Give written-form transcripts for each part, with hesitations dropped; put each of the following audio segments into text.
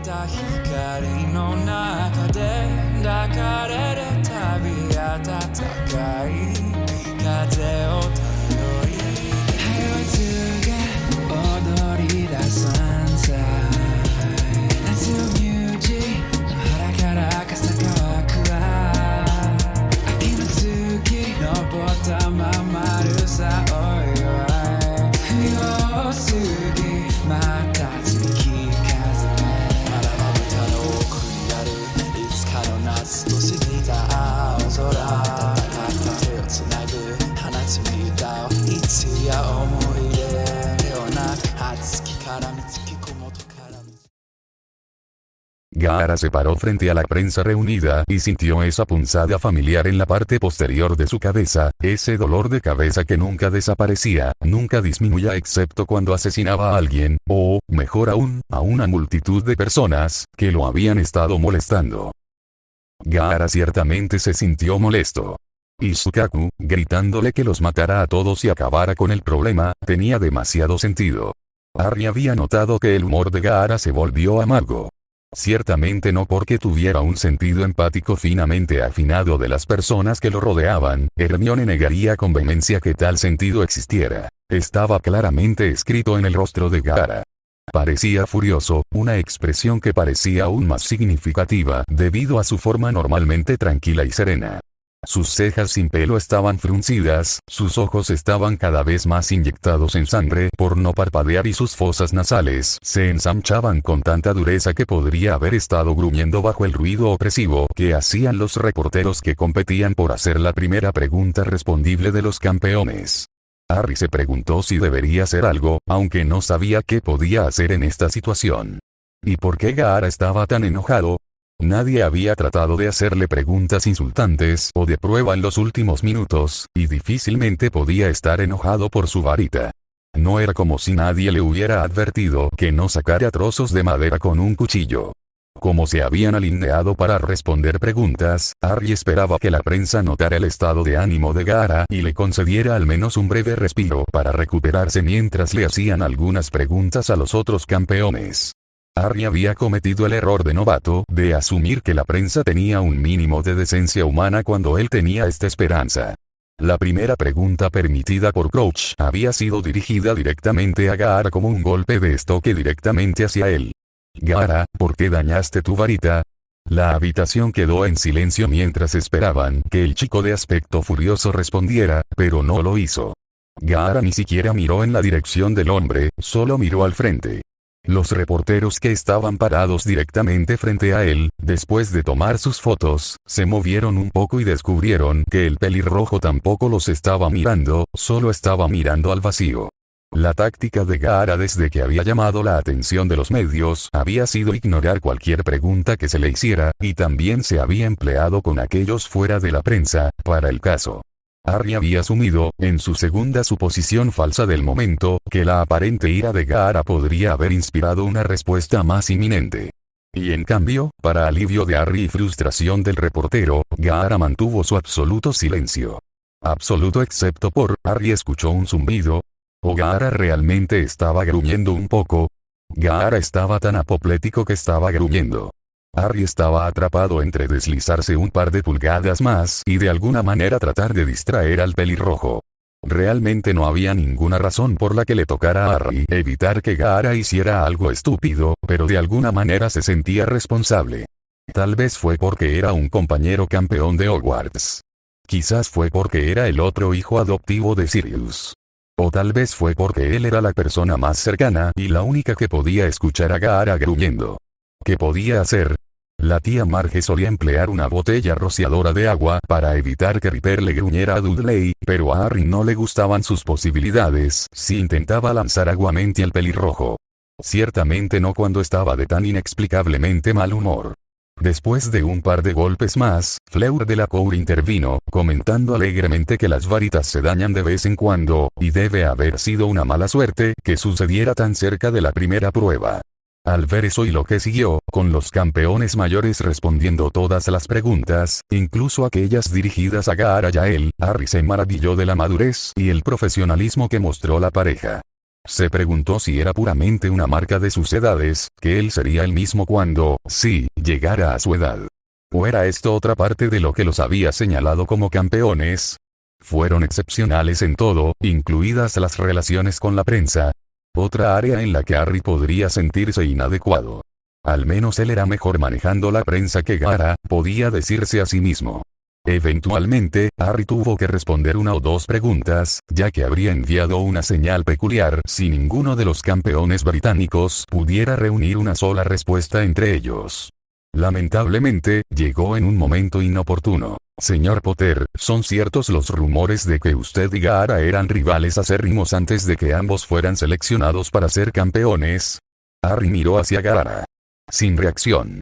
た光の中で抱かれるたび暖かい風を頼り Highway が踊り出す Sunset 夏のミュージの腹から傘乾くわ秋の月登ったままるさおいおい冬を過ぎまた月風まだまぶたの奥にあるいつかの夏と過ぎた青空戦った手をつなぐ放つ見たいつや思い出ような初月から見つき雲とからGaara se paró frente a la prensa reunida y sintió esa punzada familiar en la parte posterior de su cabeza, ese dolor de cabeza que nunca desaparecía, nunca disminuía excepto cuando asesinaba a alguien, o, mejor aún, a una multitud de personas, que lo habían estado molestando. Gaara ciertamente se sintió molesto. Y Sukaku, gritándole que los matara a todos y acabara con el problema, tenía demasiado sentido. Harry había notado que el humor de Gaara se volvió amargo. Ciertamente no porque tuviera un sentido empático finamente afinado de las personas que lo rodeaban, Hermione negaría con vehemencia que tal sentido existiera. Estaba claramente escrito en el rostro de Gaara. Parecía furioso, una expresión que parecía aún más significativa debido a su forma normalmente tranquila y serena. Sus cejas sin pelo estaban fruncidas, sus ojos estaban cada vez más inyectados en sangre por no parpadear y sus fosas nasales se ensanchaban con tanta dureza que podría haber estado gruñendo bajo el ruido opresivo que hacían los reporteros que competían por hacer la primera pregunta respondible de los campeones. Harry se preguntó si debería hacer algo, aunque no sabía qué podía hacer en esta situación. ¿Y por qué Gaara estaba tan enojado? Nadie había tratado de hacerle preguntas insultantes o de prueba en los últimos minutos, y difícilmente podía estar enojado por su varita. No era como si nadie le hubiera advertido que no sacara trozos de madera con un cuchillo. Como se habían alineado para responder preguntas, Harry esperaba que la prensa notara el estado de ánimo de Gaara y le concediera al menos un breve respiro para recuperarse mientras le hacían algunas preguntas a los otros campeones. Harry había cometido el error de novato de asumir que la prensa tenía un mínimo de decencia humana cuando él tenía esta esperanza. La primera pregunta permitida por Crouch había sido dirigida directamente a Gaara como un golpe de estoque directamente hacia él. Gaara, ¿por qué dañaste tu varita? La habitación quedó en silencio mientras esperaban que el chico de aspecto furioso respondiera, pero no lo hizo. Gaara ni siquiera miró en la dirección del hombre, solo miró al frente. Los reporteros que estaban parados directamente frente a él, después de tomar sus fotos, se movieron un poco y descubrieron que el pelirrojo tampoco los estaba mirando, solo estaba mirando al vacío. La táctica de Gaara desde que había llamado la atención de los medios había sido ignorar cualquier pregunta que se le hiciera, y también se había empleado con aquellos fuera de la prensa, para el caso. Harry había asumido, en su segunda suposición falsa del momento, que la aparente ira de Gaara podría haber inspirado una respuesta más inminente. Y en cambio, para alivio de Harry y frustración del reportero, Gaara mantuvo su absoluto silencio. Absoluto excepto por, Harry escuchó un zumbido. ¿O Gaara realmente estaba gruñendo un poco? Gaara estaba tan apoplético que estaba gruñendo. Harry estaba atrapado entre deslizarse un par de pulgadas más y de alguna manera tratar de distraer al pelirrojo. Realmente no había ninguna razón por la que le tocara a Harry evitar que Gaara hiciera algo estúpido, pero de alguna manera se sentía responsable. Tal vez fue porque era un compañero campeón de Hogwarts. Quizás fue porque era el otro hijo adoptivo de Sirius. O tal vez fue porque él era la persona más cercana y la única que podía escuchar a Gaara gruñendo. ¿Qué podía hacer? La tía Marge solía emplear una botella rociadora de agua para evitar que Ripper le gruñera a Dudley, pero a Harry no le gustaban sus posibilidades si intentaba lanzar aguamente al pelirrojo. Ciertamente no cuando estaba de tan inexplicablemente mal humor. Después de un par de golpes más, Fleur Delacour intervino, comentando alegremente que las varitas se dañan de vez en cuando, y debe haber sido una mala suerte que sucediera tan cerca de la primera prueba. Al ver eso y lo que siguió, con los campeones mayores respondiendo todas las preguntas, incluso aquellas dirigidas a Gaara y a él, Harry se maravilló de la madurez y el profesionalismo que mostró la pareja. Se preguntó si era puramente una marca de sus edades, que él sería el mismo cuando, sí, llegara a su edad. ¿O era esto otra parte de lo que los había señalado como campeones? Fueron excepcionales en todo, incluidas las relaciones con la prensa. Otra área en la que Harry podría sentirse inadecuado. Al menos él era mejor manejando la prensa que Gaara, podía decirse a sí mismo. Eventualmente, Harry tuvo que responder una o dos preguntas, ya que habría enviado una señal peculiar si ninguno de los campeones británicos pudiera reunir una sola respuesta entre ellos. Lamentablemente, llegó en un momento inoportuno. Señor Potter, ¿son ciertos los rumores de que usted y Gaara eran rivales acérrimos antes de que ambos fueran seleccionados para ser campeones? Harry miró hacia Gaara. Sin reacción.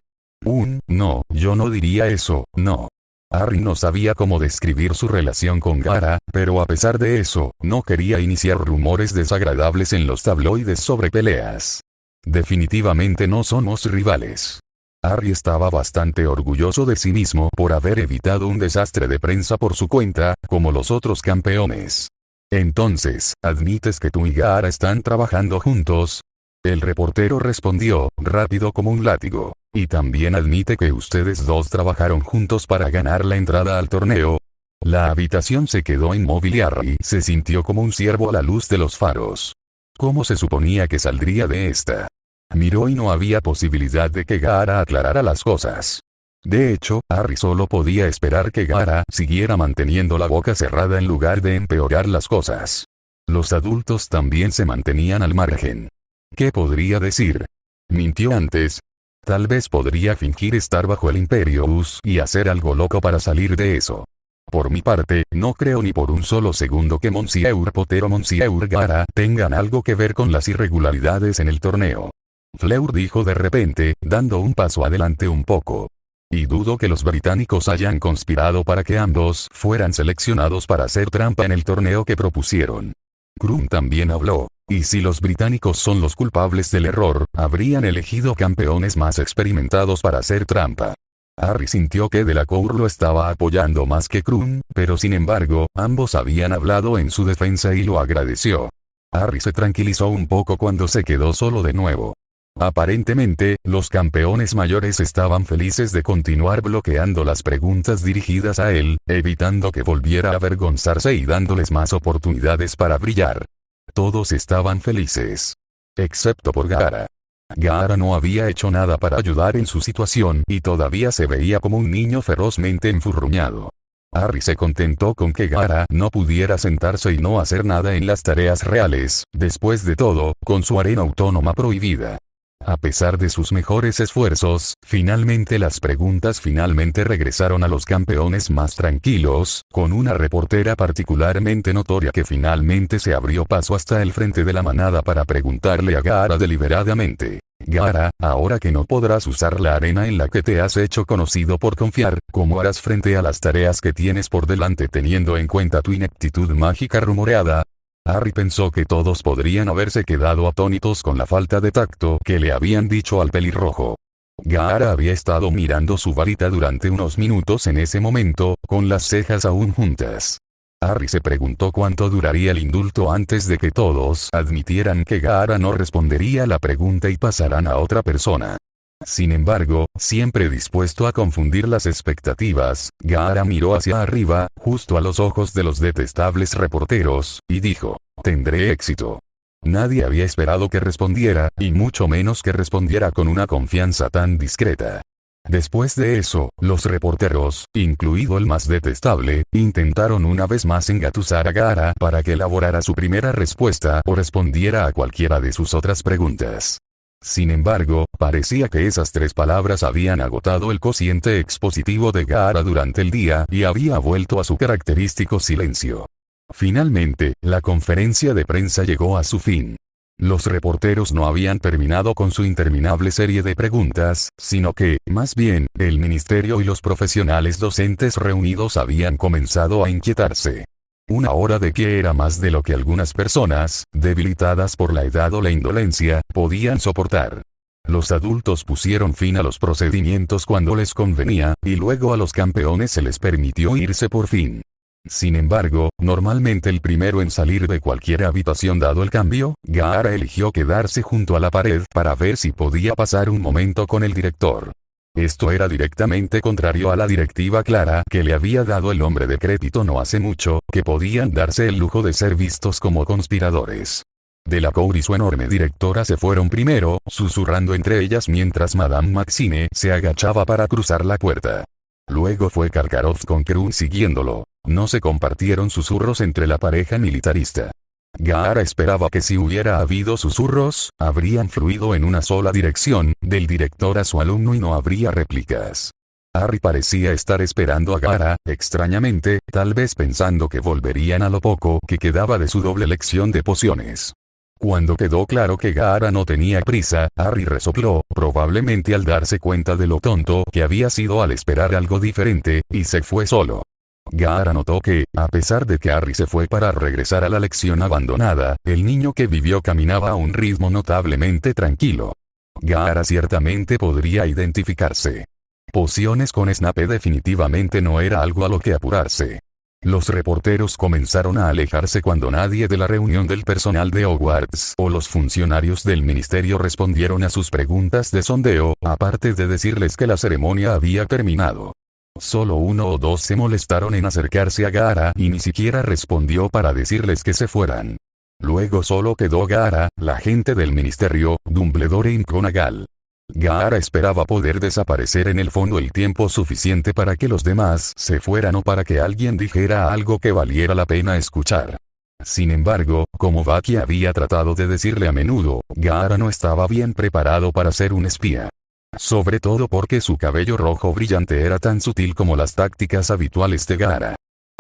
No, yo no diría eso, no. Harry no sabía cómo describir su relación con Gaara, pero a pesar de eso, no quería iniciar rumores desagradables en los tabloides sobre peleas. Definitivamente no somos rivales. Harry estaba bastante orgulloso de sí mismo por haber evitado un desastre de prensa por su cuenta, como los otros campeones. Entonces, ¿admites que tú y Gaara están trabajando juntos? El reportero respondió, rápido como un látigo. ¿Y también admite que ustedes dos trabajaron juntos para ganar la entrada al torneo? La habitación se quedó inmóvil y Harry se sintió como un ciervo a la luz de los faros. ¿Cómo se suponía que saldría de esta? Miró y no había posibilidad de que Gaara aclarara las cosas. De hecho, Harry solo podía esperar que Gaara siguiera manteniendo la boca cerrada en lugar de empeorar las cosas. Los adultos también se mantenían al margen. ¿Qué podría decir? ¿Mintió antes? Tal vez podría fingir estar bajo el Imperius y hacer algo loco para salir de eso. Por mi parte, no creo ni por un solo segundo que Monsieur Potter o Monsieur Gaara tengan algo que ver con las irregularidades en el torneo. Fleur dijo de repente, dando un paso adelante un poco. Y dudo que los británicos hayan conspirado para que ambos fueran seleccionados para hacer trampa en el torneo que propusieron. Krum también habló. Y si los británicos son los culpables del error, habrían elegido campeones más experimentados para hacer trampa. Harry sintió que Delacour lo estaba apoyando más que Krum, pero sin embargo, ambos habían hablado en su defensa y lo agradeció. Harry se tranquilizó un poco cuando se quedó solo de nuevo. Aparentemente, los campeones mayores estaban felices de continuar bloqueando las preguntas dirigidas a él, evitando que volviera a avergonzarse y dándoles más oportunidades para brillar. Todos estaban felices. Excepto por Gaara. Gaara no había hecho nada para ayudar en su situación y todavía se veía como un niño ferozmente enfurruñado. Harry se contentó con que Gaara no pudiera sentarse y no hacer nada en las tareas reales, después de todo, con su arena autónoma prohibida. A pesar de sus mejores esfuerzos, finalmente las preguntas regresaron a los campeones más tranquilos, con una reportera particularmente notoria que finalmente se abrió paso hasta el frente de la manada para preguntarle a Gaara deliberadamente. Gaara, ahora que no podrás usar la arena en la que te has hecho conocido por confiar, ¿cómo harás frente a las tareas que tienes por delante teniendo en cuenta tu ineptitud mágica rumoreada? Harry pensó que todos podrían haberse quedado atónitos con la falta de tacto que le habían dicho al pelirrojo. Gaara había estado mirando su varita durante unos minutos en ese momento, con las cejas aún juntas. Harry se preguntó cuánto duraría el indulto antes de que todos admitieran que Gaara no respondería la pregunta y pasaran a otra persona. Sin embargo, siempre dispuesto a confundir las expectativas, Gaara miró hacia arriba, justo a los ojos de los detestables reporteros, y dijo, «Tendré éxito». Nadie había esperado que respondiera, y mucho menos que respondiera con una confianza tan discreta. Después de eso, los reporteros, incluido el más detestable, intentaron una vez más engatusar a Gaara para que elaborara su primera respuesta o respondiera a cualquiera de sus otras preguntas. Sin embargo, parecía que esas tres palabras habían agotado el cociente expositivo de Gaara durante el día y había vuelto a su característico silencio. Finalmente, la conferencia de prensa llegó a su fin. Los reporteros no habían terminado con su interminable serie de preguntas, sino que, más bien, el ministerio y los profesionales docentes reunidos habían comenzado a inquietarse. Una hora de pie era más de lo que algunas personas, debilitadas por la edad o la indolencia, podían soportar. Los adultos pusieron fin a los procedimientos cuando les convenía, y luego a los campeones se les permitió irse por fin. Sin embargo, normalmente el primero en salir de cualquier habitación dado el cambio, Gaara eligió quedarse junto a la pared para ver si podía pasar un momento con el director. Esto era directamente contrario a la directiva clara que le había dado el hombre decrépito no hace mucho, que podían darse el lujo de ser vistos como conspiradores. Delacour y su enorme directora se fueron primero, susurrando entre ellas mientras Madame Maxine se agachaba para cruzar la puerta. Luego fue Karkaroff con Krun siguiéndolo. No se compartieron susurros entre la pareja militarista. Gaara esperaba que si hubiera habido susurros, habrían fluido en una sola dirección, del director a su alumno y no habría réplicas. Harry parecía estar esperando a Gaara, extrañamente, tal vez pensando que volverían a lo poco que quedaba de su doble lección de pociones. Cuando quedó claro que Gaara no tenía prisa, Harry resopló, probablemente al darse cuenta de lo tonto que había sido al esperar algo diferente, y se fue solo. Gaara notó que, a pesar de que Harry se fue para regresar a la lección abandonada, el niño que vivió caminaba a un ritmo notablemente tranquilo. Gaara ciertamente podría identificarse. Pociones con Snape definitivamente no era algo a lo que apurarse. Los reporteros comenzaron a alejarse cuando nadie de la reunión del personal de Hogwarts o los funcionarios del ministerio respondieron a sus preguntas de sondeo, aparte de decirles que la ceremonia había terminado. Solo uno o dos se molestaron en acercarse a Gaara y ni siquiera respondió para decirles que se fueran. Luego solo quedó Gaara, la gente del ministerio, Dumbledore y McGonagall. Gaara esperaba poder desaparecer en el fondo el tiempo suficiente para que los demás se fueran o para que alguien dijera algo que valiera la pena escuchar. Sin embargo, como Bucky había tratado de decirle a menudo, Gaara no estaba bien preparado para ser un espía. Sobre todo porque su cabello rojo brillante era tan sutil como las tácticas habituales de Gaara.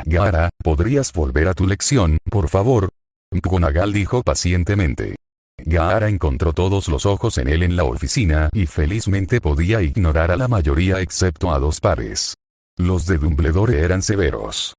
Gaara, ¿podrías volver a tu lección, por favor? McGonagall dijo pacientemente. Gaara encontró todos los ojos en él en la oficina y felizmente podía ignorar a la mayoría excepto a dos pares. Los de Dumbledore eran severos.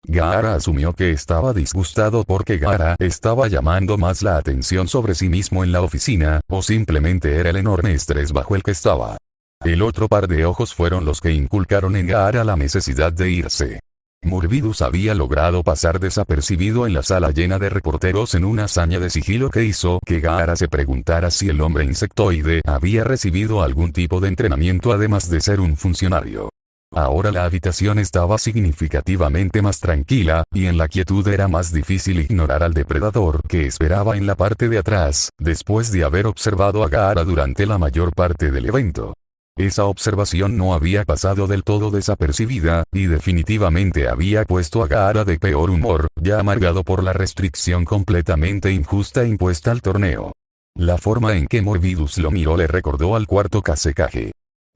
Gaara asumió que estaba disgustado porque Gaara estaba llamando más la atención sobre sí mismo en la oficina, o simplemente era el enorme estrés bajo el que estaba. El otro par de ojos fueron los que inculcaron en Gaara la necesidad de irse. Morvidus había logrado pasar desapercibido en la sala llena de reporteros en una hazaña de sigilo que hizo que Gaara se preguntara si el hombre insectoide había recibido algún tipo de entrenamiento además de ser un funcionario. Ahora la habitación estaba significativamente más tranquila, y en la quietud era más difícil ignorar al depredador que esperaba en la parte de atrás, después de haber observado a Gaara durante la mayor parte del evento. Esa observación no había pasado del todo desapercibida, y definitivamente había puesto a Gaara de peor humor, ya amargado por la restricción completamente injusta impuesta al torneo. La forma en que Morvidus lo miró le recordó al cuarto casecaje.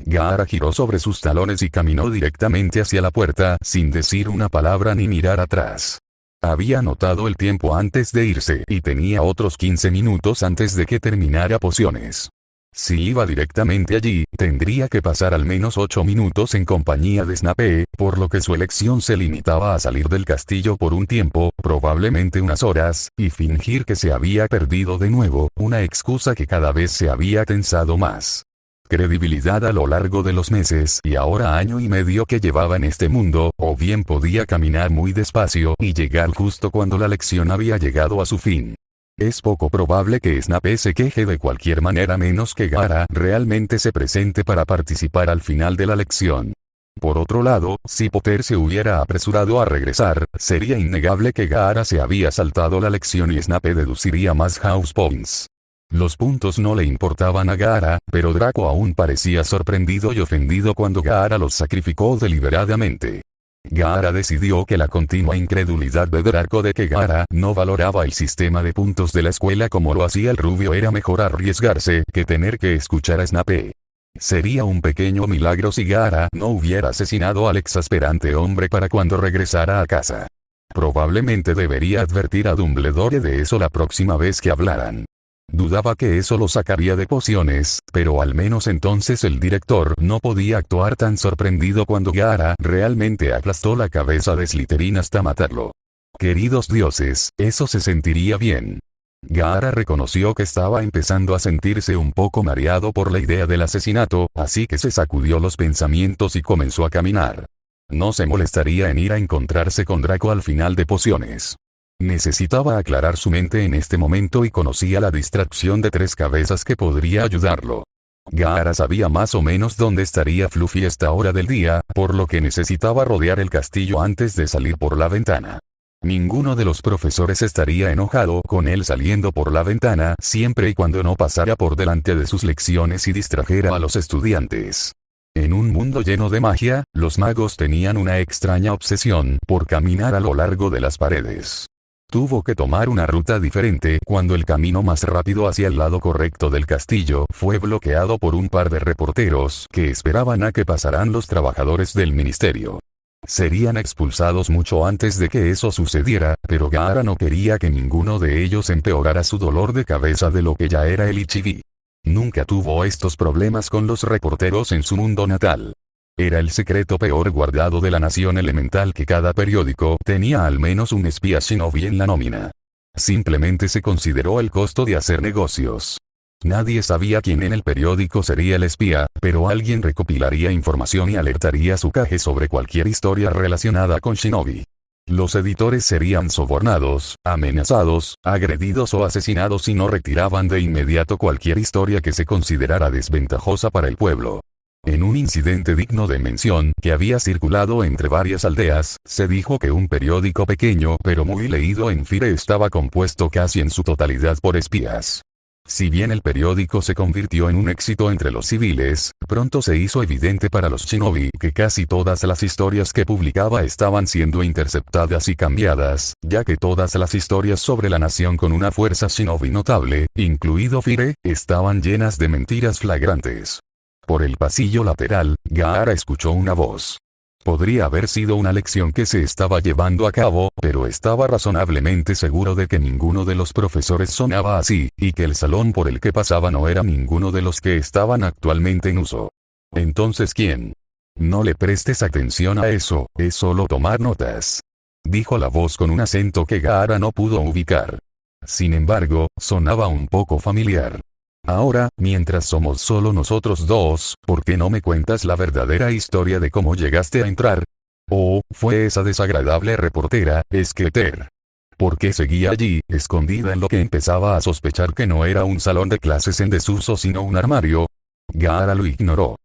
Gaara giró sobre sus talones y caminó directamente hacia la puerta, sin decir una palabra ni mirar atrás. Había notado el tiempo antes de irse y tenía otros 15 minutos antes de que terminara pociones. Si iba directamente allí, tendría que pasar al menos 8 minutos en compañía de Snape, por lo que su elección se limitaba a salir del castillo por un tiempo, probablemente unas horas, y fingir que se había perdido de nuevo, una excusa que cada vez se había tensado más. Credibilidad a lo largo de los meses y ahora año y medio que llevaba en este mundo, o bien podía caminar muy despacio y llegar justo cuando la lección había llegado a su fin. Es poco probable que Snape se queje de cualquier manera menos que Gaara realmente se presente para participar al final de la lección. Por otro lado, si Potter se hubiera apresurado a regresar, sería innegable que Gaara se había saltado la lección y Snape deduciría más house points. Los puntos no le importaban a Gaara, pero Draco aún parecía sorprendido y ofendido cuando Gaara los sacrificó deliberadamente. Gaara decidió que la continua incredulidad de Draco de que Gaara no valoraba el sistema de puntos de la escuela como lo hacía el rubio era mejor arriesgarse que tener que escuchar a Snape. Sería un pequeño milagro si Gaara no hubiera asesinado al exasperante hombre para cuando regresara a casa. Probablemente debería advertir a Dumbledore de eso la próxima vez que hablaran. Dudaba que eso lo sacaría de pociones, pero al menos entonces el director no podía actuar tan sorprendido cuando Gaara realmente aplastó la cabeza de Slytherin hasta matarlo. Queridos dioses, eso se sentiría bien. Gaara reconoció que estaba empezando a sentirse un poco mareado por la idea del asesinato, así que se sacudió los pensamientos y comenzó a caminar. No se molestaría en ir a encontrarse con Draco al final de pociones. Necesitaba aclarar su mente en este momento y conocía la distracción de 3 cabezas que podría ayudarlo. Gaara sabía más o menos dónde estaría Fluffy a esta hora del día, por lo que necesitaba rodear el castillo antes de salir por la ventana. Ninguno de los profesores estaría enojado con él saliendo por la ventana siempre y cuando no pasara por delante de sus lecciones y distrajera a los estudiantes. En un mundo lleno de magia, los magos tenían una extraña obsesión por caminar a lo largo de las paredes. Tuvo que tomar una ruta diferente cuando el camino más rápido hacia el lado correcto del castillo fue bloqueado por un par de reporteros que esperaban a que pasaran los trabajadores del ministerio. Serían expulsados mucho antes de que eso sucediera, pero Gaara no quería que ninguno de ellos empeorara su dolor de cabeza de lo que ya era el Ichibi. Nunca tuvo estos problemas con los reporteros en su mundo natal. Era el secreto peor guardado de la nación elemental que cada periódico tenía al menos un espía shinobi en la nómina. Simplemente se consideró el costo de hacer negocios. Nadie sabía quién en el periódico sería el espía, pero alguien recopilaría información y alertaría a Tsukage sobre cualquier historia relacionada con shinobi. Los editores serían sobornados, amenazados, agredidos o asesinados si no retiraban de inmediato cualquier historia que se considerara desventajosa para el pueblo. En un incidente digno de mención que había circulado entre varias aldeas, se dijo que un periódico pequeño pero muy leído en Fire estaba compuesto casi en su totalidad por espías. Si bien el periódico se convirtió en un éxito entre los civiles, pronto se hizo evidente para los shinobi que casi todas las historias que publicaba estaban siendo interceptadas y cambiadas, ya que todas las historias sobre la nación con una fuerza shinobi notable, incluido Fire, estaban llenas de mentiras flagrantes. Por el pasillo lateral, Gaara escuchó una voz. Podría haber sido una lección que se estaba llevando a cabo, pero estaba razonablemente seguro de que ninguno de los profesores sonaba así, y que el salón por el que pasaba no era ninguno de los que estaban actualmente en uso. Entonces, ¿quién? No le prestes atención a eso, es solo tomar notas. Dijo la voz con un acento que Gaara no pudo ubicar. Sin embargo, sonaba un poco familiar. Ahora, mientras somos solo nosotros dos, ¿por qué no me cuentas la verdadera historia de cómo llegaste a entrar? Oh, fue esa desagradable reportera, Skeeter. ¿Por qué seguía allí, escondida en lo que empezaba a sospechar que no era un salón de clases en desuso sino un armario? Gaara lo ignoró.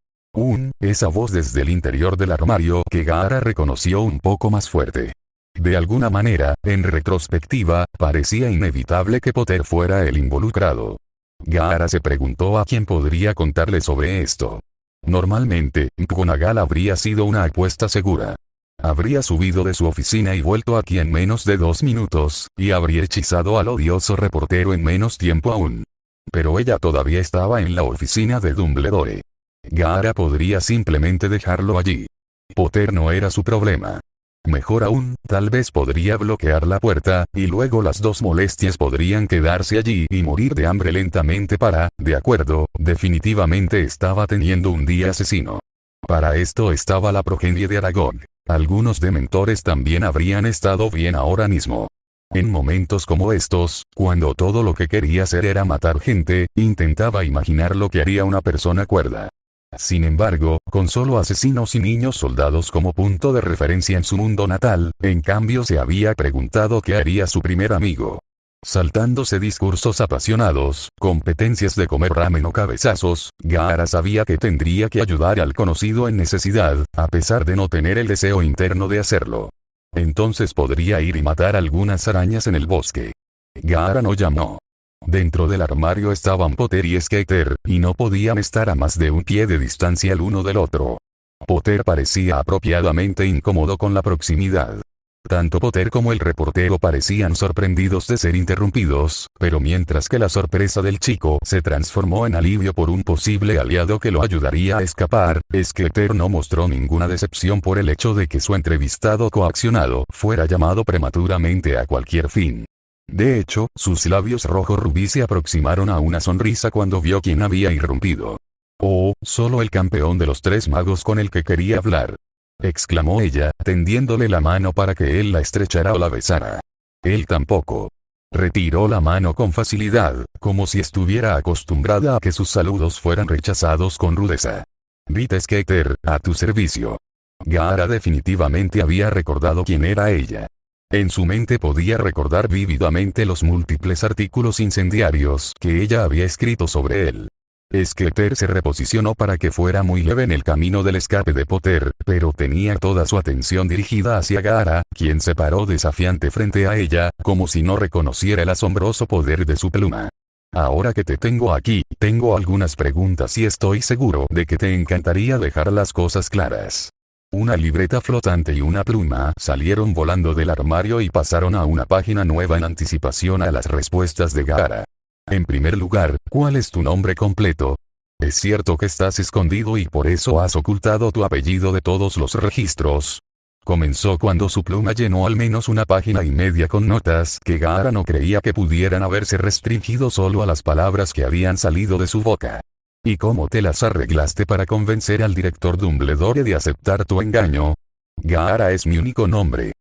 Esa voz desde el interior del armario que Gaara reconoció un poco más fuerte. De alguna manera, en retrospectiva, parecía inevitable que Potter fuera el involucrado. Gaara se preguntó a quién podría contarle sobre esto. Normalmente, McGonagall habría sido una apuesta segura. Habría subido de su oficina y vuelto aquí en menos de 2 minutos, y habría hechizado al odioso reportero en menos tiempo aún. Pero ella todavía estaba en la oficina de Dumbledore. Gaara podría simplemente dejarlo allí. Potter no era su problema. Mejor aún, tal vez podría bloquear la puerta, y luego las dos molestias podrían quedarse allí y morir de hambre lentamente de acuerdo, definitivamente estaba teniendo un día asesino. Para esto estaba la progenie de Aragog. Algunos dementores también habrían estado bien ahora mismo. En momentos como estos, cuando todo lo que quería hacer era matar gente, intentaba imaginar lo que haría una persona cuerda. Sin embargo, con solo asesinos y niños soldados como punto de referencia en su mundo natal, en cambio se había preguntado qué haría su primer amigo. Saltándose discursos apasionados, competencias de comer ramen o cabezazos, Gaara sabía que tendría que ayudar al conocido en necesidad, a pesar de no tener el deseo interno de hacerlo. Entonces podría ir y matar algunas arañas en el bosque. Gaara no llamó. Dentro del armario estaban Potter y Skeeter, y no podían estar a más de un pie de distancia el uno del otro. Potter parecía apropiadamente incómodo con la proximidad. Tanto Potter como el reportero parecían sorprendidos de ser interrumpidos, pero mientras que la sorpresa del chico se transformó en alivio por un posible aliado que lo ayudaría a escapar, Skeeter no mostró ninguna decepción por el hecho de que su entrevistado coaccionado fuera llamado prematuramente a cualquier fin. De hecho, sus labios rojo rubí se aproximaron a una sonrisa cuando vio quién había irrumpido. «Oh, solo el campeón de los 3 magos con el que quería hablar», exclamó ella, tendiéndole la mano para que él la estrechara o la besara. Él tampoco. Retiró la mano con facilidad, como si estuviera acostumbrada a que sus saludos fueran rechazados con rudeza. «Rita Skeeter, a tu servicio». Gaara definitivamente había recordado quién era ella. En su mente podía recordar vívidamente los múltiples artículos incendiarios que ella había escrito sobre él. Skeeter se reposicionó para que fuera muy leve en el camino del escape de Potter, pero tenía toda su atención dirigida hacia Gaara, quien se paró desafiante frente a ella, como si no reconociera el asombroso poder de su pluma. Ahora que te tengo aquí, tengo algunas preguntas y estoy seguro de que te encantaría dejar las cosas claras. Una libreta flotante y una pluma salieron volando del armario y pasaron a una página nueva en anticipación a las respuestas de Gaara. En primer lugar, ¿cuál es tu nombre completo? ¿Es cierto que estás escondido y por eso has ocultado tu apellido de todos los registros? Comenzó cuando su pluma llenó al menos una página y media con notas que Gaara no creía que pudieran haberse restringido solo a las palabras que habían salido de su boca. ¿Y cómo te las arreglaste para convencer al director Dumbledore de aceptar tu engaño? Gaara es mi único nombre.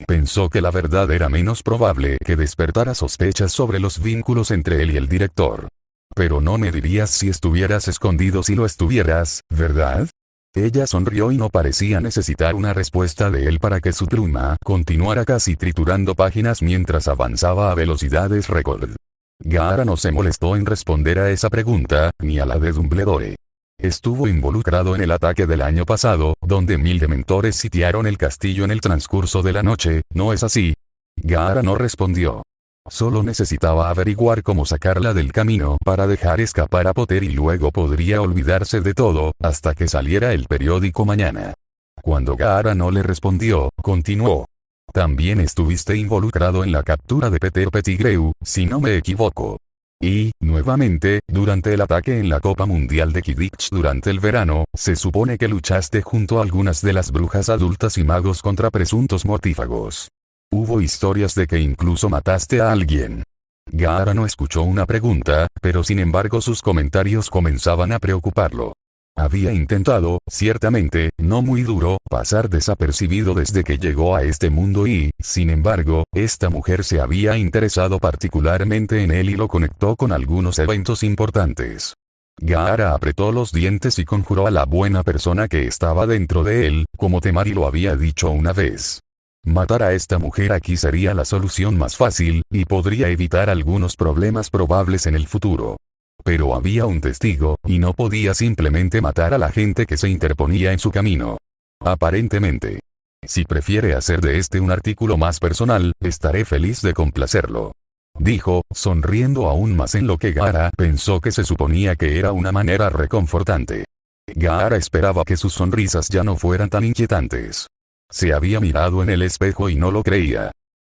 Pensó que la verdad era menos probable que despertara sospechas sobre los vínculos entre él y el director. Pero no me dirías si estuvieras escondido si lo estuvieras, ¿verdad? Ella sonrió y no parecía necesitar una respuesta de él para que su pluma continuara casi triturando páginas mientras avanzaba a velocidades récord. Gaara no se molestó en responder a esa pregunta, ni a la de Dumbledore. Estuvo involucrado en el ataque del año pasado, donde 1000 dementores sitiaron el castillo en el transcurso de la noche, ¿no es así? Gaara no respondió. Solo necesitaba averiguar cómo sacarla del camino para dejar escapar a Potter y luego podría olvidarse de todo, hasta que saliera el periódico mañana. Cuando Gaara no le respondió, continuó. También estuviste involucrado en la captura de Peter Pettigrew, si no me equivoco. Y, nuevamente, durante el ataque en la Copa Mundial de Quidditch durante el verano, se supone que luchaste junto a algunas de las brujas adultas y magos contra presuntos mortífagos. Hubo historias de que incluso mataste a alguien. Gaara no escuchó una pregunta, pero sin embargo sus comentarios comenzaban a preocuparlo. Había intentado, ciertamente, no muy duro, pasar desapercibido desde que llegó a este mundo y, sin embargo, esta mujer se había interesado particularmente en él y lo conectó con algunos eventos importantes. Gaara apretó los dientes y conjuró a la buena persona que estaba dentro de él, como Temari lo había dicho una vez. Matar a esta mujer aquí sería la solución más fácil, y podría evitar algunos problemas probables en el futuro. Pero había un testigo, y no podía simplemente matar a la gente que se interponía en su camino. Aparentemente. Si prefiere hacer de este un artículo más personal, estaré feliz de complacerlo. Dijo, sonriendo aún más en lo que Gaara pensó que se suponía que era una manera reconfortante. Gaara esperaba que sus sonrisas ya no fueran tan inquietantes. Se había mirado en el espejo y no lo creía.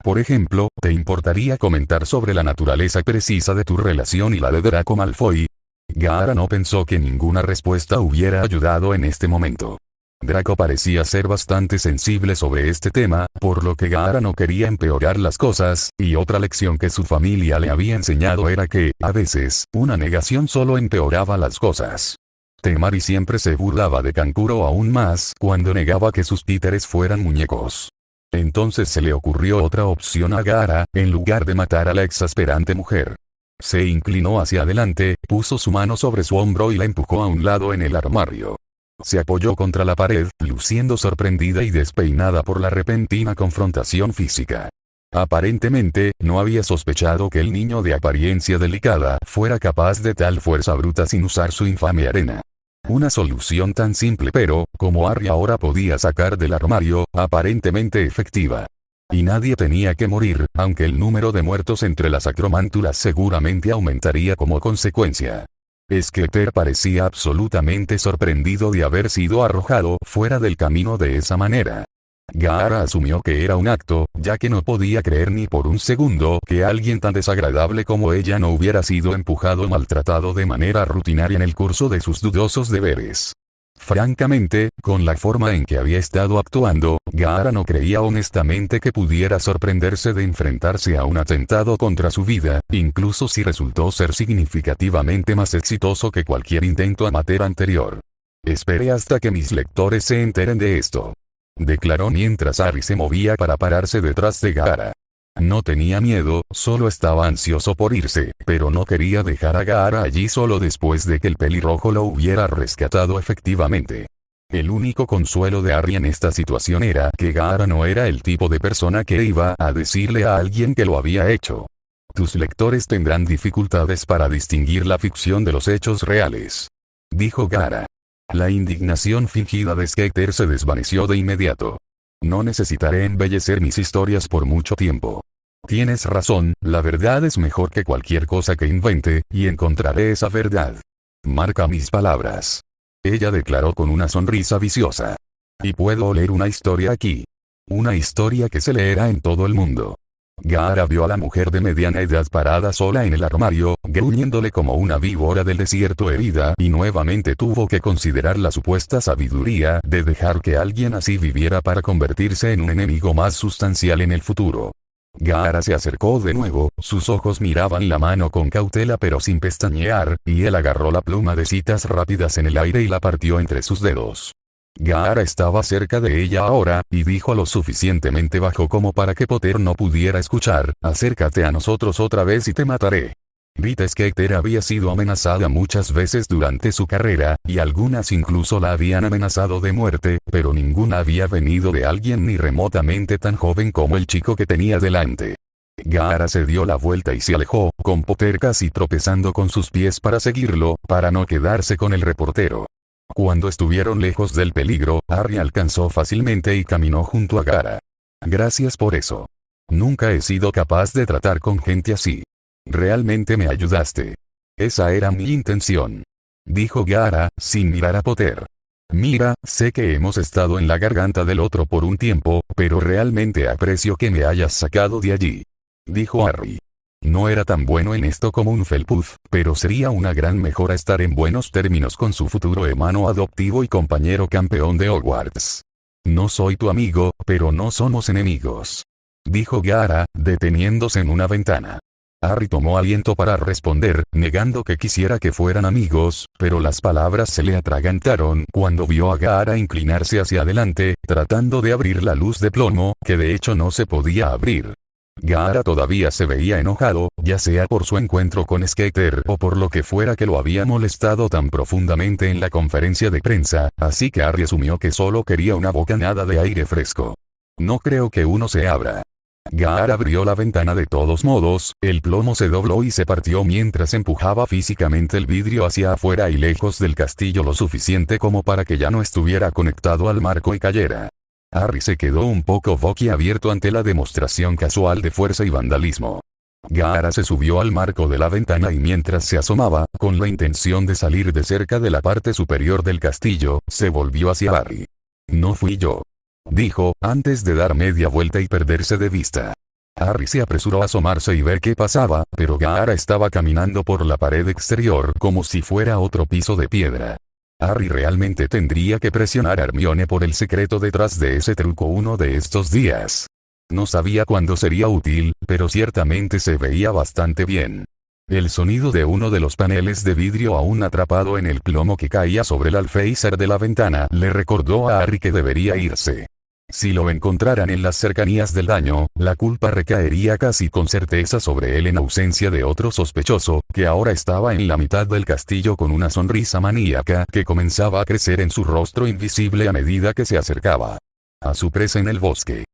Por ejemplo, ¿te importaría comentar sobre la naturaleza precisa de tu relación y la de Draco Malfoy? Gaara no pensó que ninguna respuesta hubiera ayudado en este momento. Draco parecía ser bastante sensible sobre este tema, por lo que Gaara no quería empeorar las cosas, y otra lección que su familia le había enseñado era que, a veces, una negación solo empeoraba las cosas. Temari siempre se burlaba de Kankuro aún más cuando negaba que sus títeres fueran muñecos. Entonces se le ocurrió otra opción a Gaara, en lugar de matar a la exasperante mujer. Se inclinó hacia adelante, puso su mano sobre su hombro y la empujó a un lado en el armario. Se apoyó contra la pared, luciendo sorprendida y despeinada por la repentina confrontación física. Aparentemente, no había sospechado que el niño de apariencia delicada fuera capaz de tal fuerza bruta sin usar su infame arena. Una solución tan simple pero, como Harry ahora podía sacar del armario, aparentemente efectiva. Y nadie tenía que morir, aunque el número de muertos entre las acromántulas seguramente aumentaría como consecuencia. Skeeter parecía absolutamente sorprendido de haber sido arrojado fuera del camino de esa manera. Gaara asumió que era un acto, ya que no podía creer ni por un segundo que alguien tan desagradable como ella no hubiera sido empujado o maltratado de manera rutinaria en el curso de sus dudosos deberes. Francamente, con la forma en que había estado actuando, Gaara no creía honestamente que pudiera sorprenderse de enfrentarse a un atentado contra su vida, incluso si resultó ser significativamente más exitoso que cualquier intento amateur anterior. Esperé hasta que mis lectores se enteren de esto, declaró mientras Harry se movía para pararse detrás de Gaara. No tenía miedo, solo estaba ansioso por irse, pero no quería dejar a Gaara allí solo después de que el pelirrojo lo hubiera rescatado efectivamente. El único consuelo de Harry en esta situación era que Gaara no era el tipo de persona que iba a decirle a alguien que lo había hecho. Tus lectores tendrán dificultades para distinguir la ficción de los hechos reales, dijo Gaara. La indignación fingida de Skeeter se desvaneció de inmediato. No necesitaré embellecer mis historias por mucho tiempo. Tienes razón, la verdad es mejor que cualquier cosa que invente, y encontraré esa verdad. Marca mis palabras. Ella declaró con una sonrisa viciosa. Y puedo oler una historia aquí. Una historia que se leerá en todo el mundo. Gaara vio a la mujer de mediana edad parada sola en el armario, gruñéndole como una víbora del desierto herida, y nuevamente tuvo que considerar la supuesta sabiduría de dejar que alguien así viviera para convertirse en un enemigo más sustancial en el futuro. Gaara se acercó de nuevo, sus ojos miraban la mano con cautela pero sin pestañear, y él agarró la pluma de citas rápidas en el aire y la partió entre sus dedos. Gaara estaba cerca de ella ahora, y dijo lo suficientemente bajo como para que Potter no pudiera escuchar: acércate a nosotros otra vez y te mataré. Rita Skeeter había sido amenazada muchas veces durante su carrera, y algunas incluso la habían amenazado de muerte, pero ninguna había venido de alguien ni remotamente tan joven como el chico que tenía delante. Gaara se dio la vuelta y se alejó, con Potter casi tropezando con sus pies para seguirlo, para no quedarse con el reportero. Cuando estuvieron lejos del peligro, Harry alcanzó fácilmente y caminó junto a Gaara. Gracias por eso. Nunca he sido capaz de tratar con gente así. Realmente me ayudaste. Esa era mi intención, dijo Gaara, sin mirar a Potter. Mira, sé que hemos estado en la garganta del otro por un tiempo, pero realmente aprecio que me hayas sacado de allí, dijo Harry. No era tan bueno en esto como un Felpuff, pero sería una gran mejora estar en buenos términos con su futuro hermano adoptivo y compañero campeón de Hogwarts. No soy tu amigo, pero no somos enemigos, dijo Gaara, deteniéndose en una ventana. Harry tomó aliento para responder, negando que quisiera que fueran amigos, pero las palabras se le atragantaron cuando vio a Gaara inclinarse hacia adelante, tratando de abrir la luz de plomo, que de hecho no se podía abrir. Gaara todavía se veía enojado, ya sea por su encuentro con Skeeter o por lo que fuera que lo había molestado tan profundamente en la conferencia de prensa, así que Harry asumió que solo quería una bocanada de aire fresco. No creo que uno se abra. Gaara abrió la ventana de todos modos, el plomo se dobló y se partió mientras empujaba físicamente el vidrio hacia afuera y lejos del castillo lo suficiente como para que ya no estuviera conectado al marco y cayera. Harry se quedó un poco boquiabierto ante la demostración casual de fuerza y vandalismo. Gaara se subió al marco de la ventana y mientras se asomaba, con la intención de salir de cerca de la parte superior del castillo, se volvió hacia Harry. No fui yo, dijo, antes de dar media vuelta y perderse de vista. Harry se apresuró a asomarse y ver qué pasaba, pero Gaara estaba caminando por la pared exterior como si fuera otro piso de piedra. Harry realmente tendría que presionar a Hermione por el secreto detrás de ese truco uno de estos días. No sabía cuándo sería útil, pero ciertamente se veía bastante bien. El sonido de uno de los paneles de vidrio aún atrapado en el plomo que caía sobre el alféizar de la ventana le recordó a Harry que debería irse. Si lo encontraran en las cercanías del daño, la culpa recaería casi con certeza sobre él en ausencia de otro sospechoso, que ahora estaba en la mitad del castillo con una sonrisa maníaca que comenzaba a crecer en su rostro invisible a medida que se acercaba a su presa en el bosque.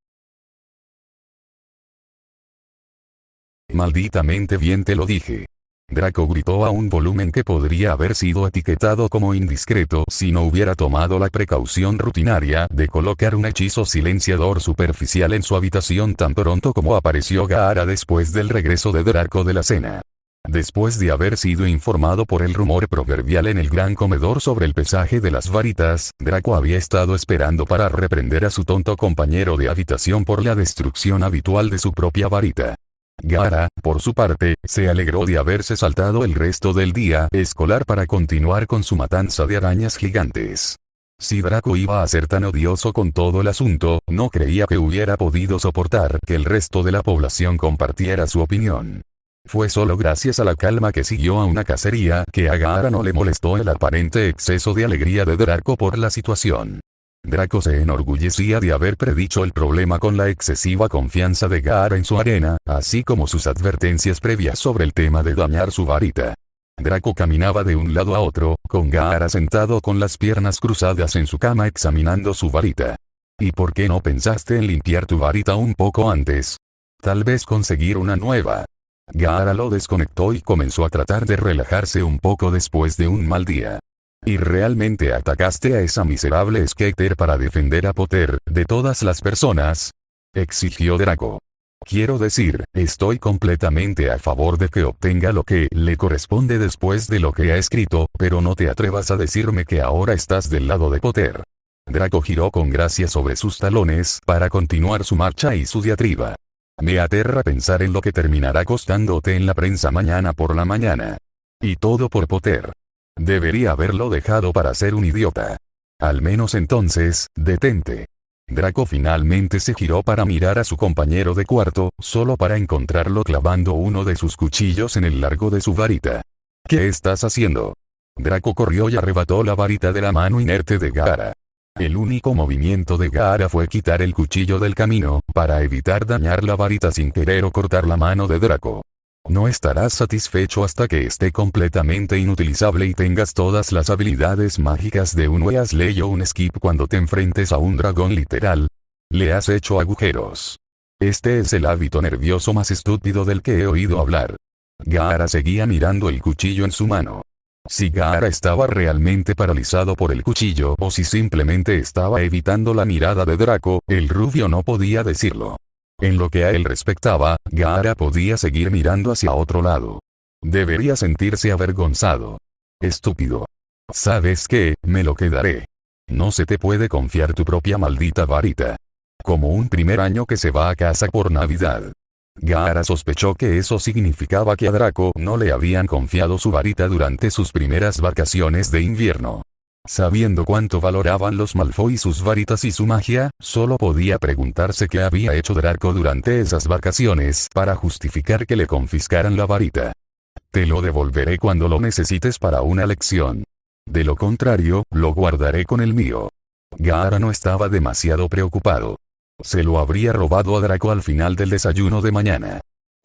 Malditamente bien te lo dije. Draco gritó a un volumen que podría haber sido etiquetado como indiscreto si no hubiera tomado la precaución rutinaria de colocar un hechizo silenciador superficial en su habitación tan pronto como apareció Gaara después del regreso de Draco de la cena. Después de haber sido informado por el rumor proverbial en el gran comedor sobre el pesaje de las varitas, Draco había estado esperando para reprender a su tonto compañero de habitación por la destrucción habitual de su propia varita. Gaara, por su parte, se alegró de haberse saltado el resto del día escolar para continuar con su matanza de arañas gigantes. Si Draco iba a ser tan odioso con todo el asunto, no creía que hubiera podido soportar que el resto de la población compartiera su opinión. Fue solo gracias a la calma que siguió a una cacería que a Gaara no le molestó el aparente exceso de alegría de Draco por la situación. Draco se enorgullecía de haber predicho el problema con la excesiva confianza de Gaara en su arena, así como sus advertencias previas sobre el tema de dañar su varita. Draco caminaba de un lado a otro, con Gaara sentado con las piernas cruzadas en su cama examinando su varita. ¿Y por qué no pensaste en limpiar tu varita un poco antes? Tal vez conseguir una nueva. Gaara lo desconectó y comenzó a tratar de relajarse un poco después de un mal día. ¿Y realmente atacaste a esa miserable skater para defender a Potter de todas las personas?, exigió Draco. Quiero decir, estoy completamente a favor de que obtenga lo que le corresponde después de lo que ha escrito, pero no te atrevas a decirme que ahora estás del lado de Potter. Draco giró con gracia sobre sus talones para continuar su marcha y su diatriba. Me aterra pensar en lo que terminará costándote en la prensa mañana por la mañana. Y todo por Potter. Debería haberlo dejado para ser un idiota. Al menos entonces, detente. Draco finalmente se giró para mirar a su compañero de cuarto, solo para encontrarlo clavando uno de sus cuchillos en el largo de su varita. ¿Qué estás haciendo? Draco corrió y arrebató la varita de la mano inerte de Gaara. El único movimiento de Gaara fue quitar el cuchillo del camino, para evitar dañar la varita sin querer o cortar la mano de Draco. No estarás satisfecho hasta que esté completamente inutilizable y tengas todas las habilidades mágicas de un Weasley o un Skip cuando te enfrentes a un dragón literal. Le has hecho agujeros. Este es el hábito nervioso más estúpido del que he oído hablar. Gaara seguía mirando el cuchillo en su mano. Si Gaara estaba realmente paralizado por el cuchillo o si simplemente estaba evitando la mirada de Draco, el rubio no podía decirlo. En lo que a él respectaba, Gaara podía seguir mirando hacia otro lado. Debería sentirse avergonzado. Estúpido. ¿Sabes qué? Me lo quedaré. No se te puede confiar tu propia maldita varita. Como un primer año que se va a casa por Navidad. Gaara sospechó que eso significaba que a Draco no le habían confiado su varita durante sus primeras vacaciones de invierno. Sabiendo cuánto valoraban los Malfoy sus varitas y su magia, solo podía preguntarse qué había hecho Draco durante esas vacaciones para justificar que le confiscaran la varita. Te lo devolveré cuando lo necesites para una lección. De lo contrario, lo guardaré con el mío. Gaara no estaba demasiado preocupado. Se lo habría robado a Draco al final del desayuno de mañana.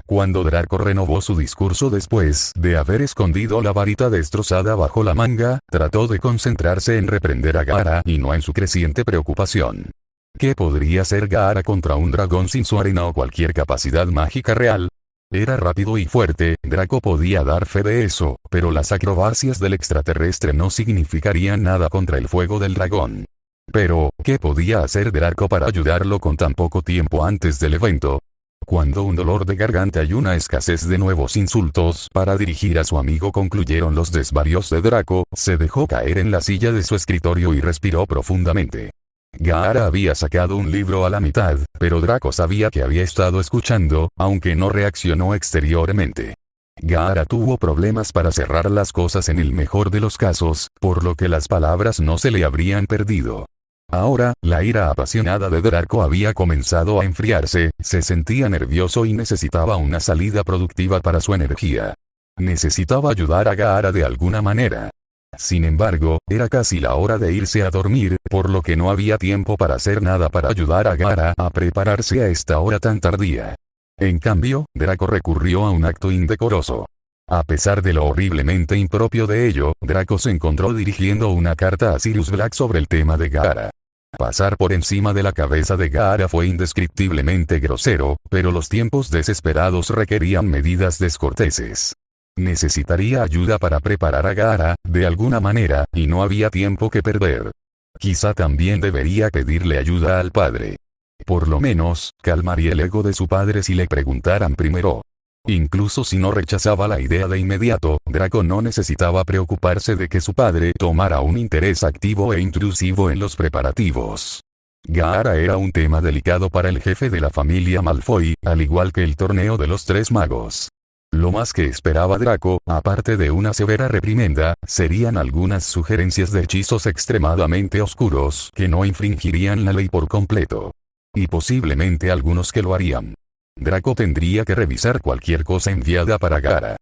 Cuando Draco renovó su discurso después de haber escondido la varita destrozada bajo la manga, trató de concentrarse en reprender a Gaara y no en su creciente preocupación. ¿Qué podría hacer Gaara contra un dragón sin su arena o cualquier capacidad mágica real? Era rápido y fuerte, Draco podía dar fe de eso, pero las acrobacias del extraterrestre no significarían nada contra el fuego del dragón. Pero, ¿qué podía hacer Draco para ayudarlo con tan poco tiempo antes del evento? Cuando un dolor de garganta y una escasez de nuevos insultos para dirigir a su amigo concluyeron los desvarios de Draco, se dejó caer en la silla de su escritorio y respiró profundamente. Gaara había sacado un libro a la mitad, pero Draco sabía que había estado escuchando, aunque no reaccionó exteriormente. Gaara tuvo problemas para cerrar las cosas en el mejor de los casos, por lo que las palabras no se le habrían perdido. Ahora, la ira apasionada de Draco había comenzado a enfriarse, se sentía nervioso y necesitaba una salida productiva para su energía. Necesitaba ayudar a Gaara de alguna manera. Sin embargo, era casi la hora de irse a dormir, por lo que no había tiempo para hacer nada para ayudar a Gaara a prepararse a esta hora tan tardía. En cambio, Draco recurrió a un acto indecoroso. A pesar de lo horriblemente impropio de ello, Draco se encontró dirigiendo una carta a Sirius Black sobre el tema de Gaara. Pasar por encima de la cabeza de Gaara fue indescriptiblemente grosero, pero los tiempos desesperados requerían medidas descorteses. Necesitaría ayuda para preparar a Gaara, de alguna manera, y no había tiempo que perder. Quizá también debería pedirle ayuda al padre. Por lo menos, calmaría el ego de su padre si le preguntaran primero. Incluso si no rechazaba la idea de inmediato, Draco no necesitaba preocuparse de que su padre tomara un interés activo e intrusivo en los preparativos. Gaara era un tema delicado para el jefe de la familia Malfoy, al igual que el torneo de los Tres Magos. Lo más que esperaba Draco, aparte de una severa reprimenda, serían algunas sugerencias de hechizos extremadamente oscuros que no infringirían la ley por completo. Y posiblemente algunos que lo harían. Draco tendría que revisar cualquier cosa enviada para Gaara.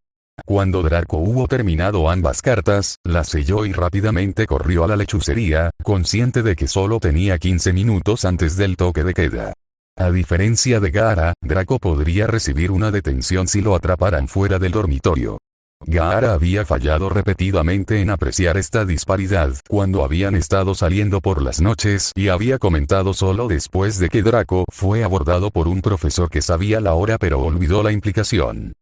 Cuando Draco hubo terminado ambas cartas, las selló y rápidamente corrió a la lechucería, consciente de que solo tenía 15 minutos antes del toque de queda. A diferencia de Gaara, Draco podría recibir una detención si lo atraparan fuera del dormitorio. Gaara había fallado repetidamente en apreciar esta disparidad cuando habían estado saliendo por las noches y había comentado solo después de que Draco fue abordado por un profesor que sabía la hora pero olvidó la implicación.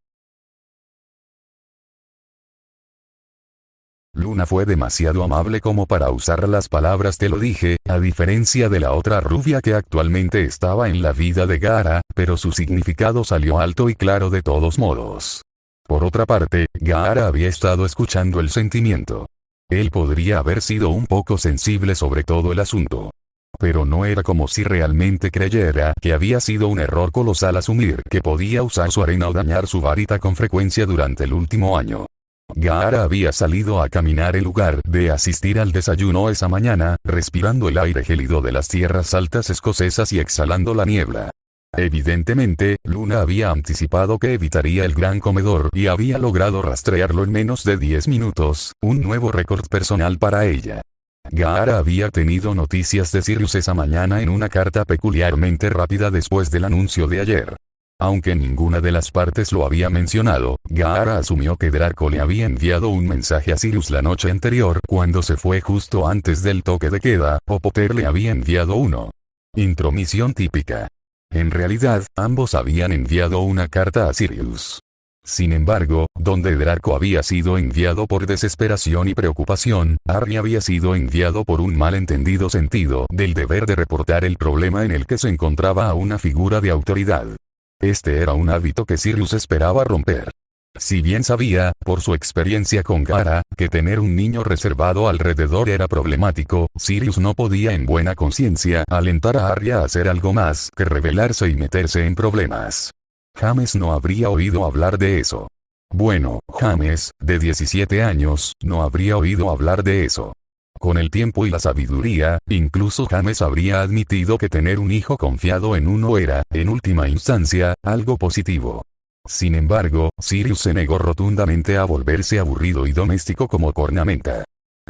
Luna fue demasiado amable como para usar las palabras "te lo dije", a diferencia de la otra rubia que actualmente estaba en la vida de Gaara, pero su significado salió alto y claro de todos modos. Por otra parte, Gaara había estado escuchando el sentimiento. Él podría haber sido un poco sensible sobre todo el asunto. Pero no era como si realmente creyera que había sido un error colosal asumir que podía usar su arena o dañar su varita con frecuencia durante el último año. Gaara había salido a caminar en lugar de asistir al desayuno esa mañana, respirando el aire gélido de las tierras altas escocesas y exhalando la niebla. Evidentemente, Luna había anticipado que evitaría el gran comedor y había logrado rastrearlo en menos de 10 minutos, un nuevo récord personal para ella. Gaara había tenido noticias de Sirius esa mañana en una carta peculiarmente rápida después del anuncio de ayer. Aunque ninguna de las partes lo había mencionado, Gaara asumió que Draco le había enviado un mensaje a Sirius la noche anterior cuando se fue justo antes del toque de queda, o Potter le había enviado uno. Intromisión típica. En realidad, ambos habían enviado una carta a Sirius. Sin embargo, donde Draco había sido enviado por desesperación y preocupación, Arya había sido enviado por un malentendido sentido del deber de reportar el problema en el que se encontraba a una figura de autoridad. Este era un hábito que Sirius esperaba romper. Si bien sabía, por su experiencia con Gaara, que tener un niño reservado alrededor era problemático, Sirius no podía en buena conciencia alentar a Arya a hacer algo más que rebelarse y meterse en problemas. James no habría oído hablar de eso. Bueno, James, de 17 años, no habría oído hablar de eso. Con el tiempo y la sabiduría, incluso James habría admitido que tener un hijo confiado en uno era, en última instancia, algo positivo. Sin embargo, Sirius se negó rotundamente a volverse aburrido y doméstico como cornamenta.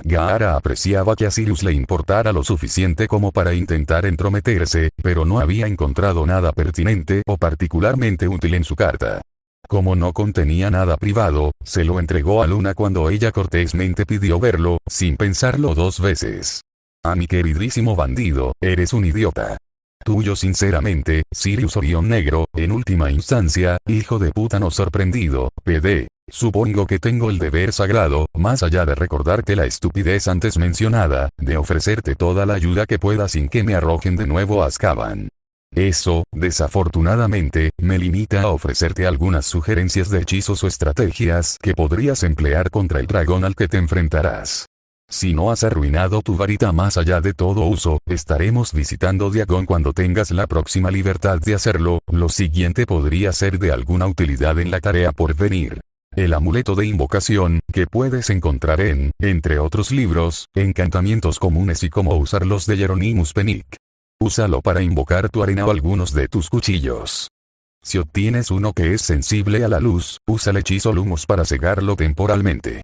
Gaara apreciaba que a Sirius le importara lo suficiente como para intentar entrometerse, pero no había encontrado nada pertinente o particularmente útil en su carta. Como no contenía nada privado, se lo entregó a Luna cuando ella cortésmente pidió verlo, sin pensarlo dos veces. A mi queridísimo bandido, eres un idiota. Tuyo sinceramente, Sirius Orión Negro, en última instancia, hijo de puta no sorprendido, PD. Supongo que tengo el deber sagrado, más allá de recordarte la estupidez antes mencionada, de ofrecerte toda la ayuda que pueda sin que me arrojen de nuevo a Azkaban. Eso, desafortunadamente, me limita a ofrecerte algunas sugerencias de hechizos o estrategias que podrías emplear contra el dragón al que te enfrentarás. Si no has arruinado tu varita más allá de todo uso, estaremos visitando Diagon cuando tengas la próxima libertad de hacerlo, lo siguiente podría ser de alguna utilidad en la tarea por venir. El amuleto de invocación, que puedes encontrar en, entre otros libros, encantamientos comunes y cómo usarlos de Hieronymus Penick. Úsalo para invocar tu arena o algunos de tus cuchillos. Si obtienes uno que es sensible a la luz, usa el hechizo Lumos para cegarlo temporalmente.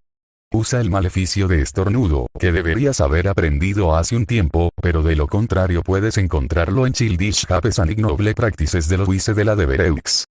Usa el maleficio de estornudo, que deberías haber aprendido hace un tiempo, pero de lo contrario puedes encontrarlo en Childish Capes and Ignoble Practices de Louise de la Devereux.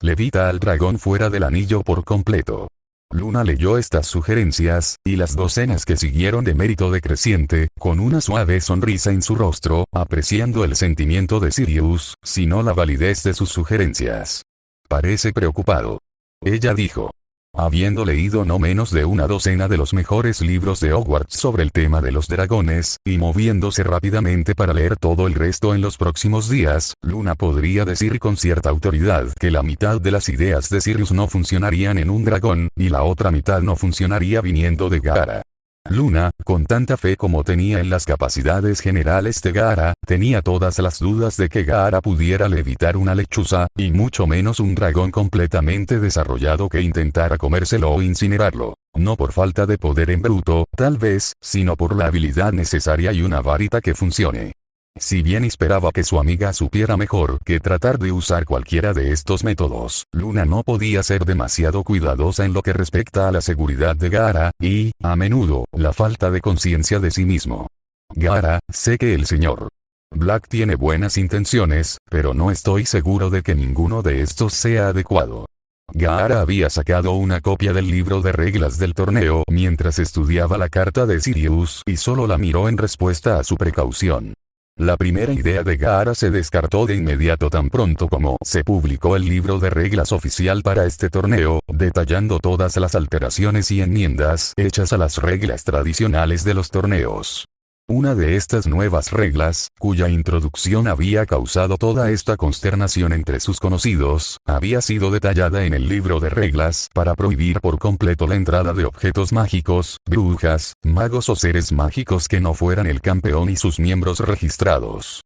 Levita al dragón fuera del anillo por completo. Luna leyó estas sugerencias, y las docenas que siguieron de mérito decreciente, con una suave sonrisa en su rostro, apreciando el sentimiento de Sirius, sino la validez de sus sugerencias. Parece preocupado. Ella dijo. Habiendo leído no menos de una docena de los mejores libros de Hogwarts sobre el tema de los dragones, y moviéndose rápidamente para leer todo el resto en los próximos días, Luna podría decir con cierta autoridad que la mitad de las ideas de Sirius no funcionarían en un dragón, y la otra mitad no funcionaría viniendo de Gaara. Luna, con tanta fe como tenía en las capacidades generales de Gaara, tenía todas las dudas de que Gaara pudiera levitar una lechuza, y mucho menos un dragón completamente desarrollado que intentara comérselo o incinerarlo. No por falta de poder en bruto, tal vez, sino por la habilidad necesaria y una varita que funcione. Si bien esperaba que su amiga supiera mejor que tratar de usar cualquiera de estos métodos, Luna no podía ser demasiado cuidadosa en lo que respecta a la seguridad de Gaara, y, a menudo, la falta de conciencia de sí mismo. Gaara, sé que el Sr. Black tiene buenas intenciones, pero no estoy seguro de que ninguno de estos sea adecuado. Gaara había sacado una copia del libro de reglas del torneo mientras estudiaba la carta de Sirius y solo la miró en respuesta a su precaución. La primera idea de Gaara se descartó de inmediato tan pronto como se publicó el libro de reglas oficial para este torneo, detallando todas las alteraciones y enmiendas hechas a las reglas tradicionales de los torneos. Una de estas nuevas reglas, cuya introducción había causado toda esta consternación entre sus conocidos, había sido detallada en el libro de reglas para prohibir por completo la entrada de objetos mágicos, brujas, magos o seres mágicos que no fueran el campeón y sus miembros registrados.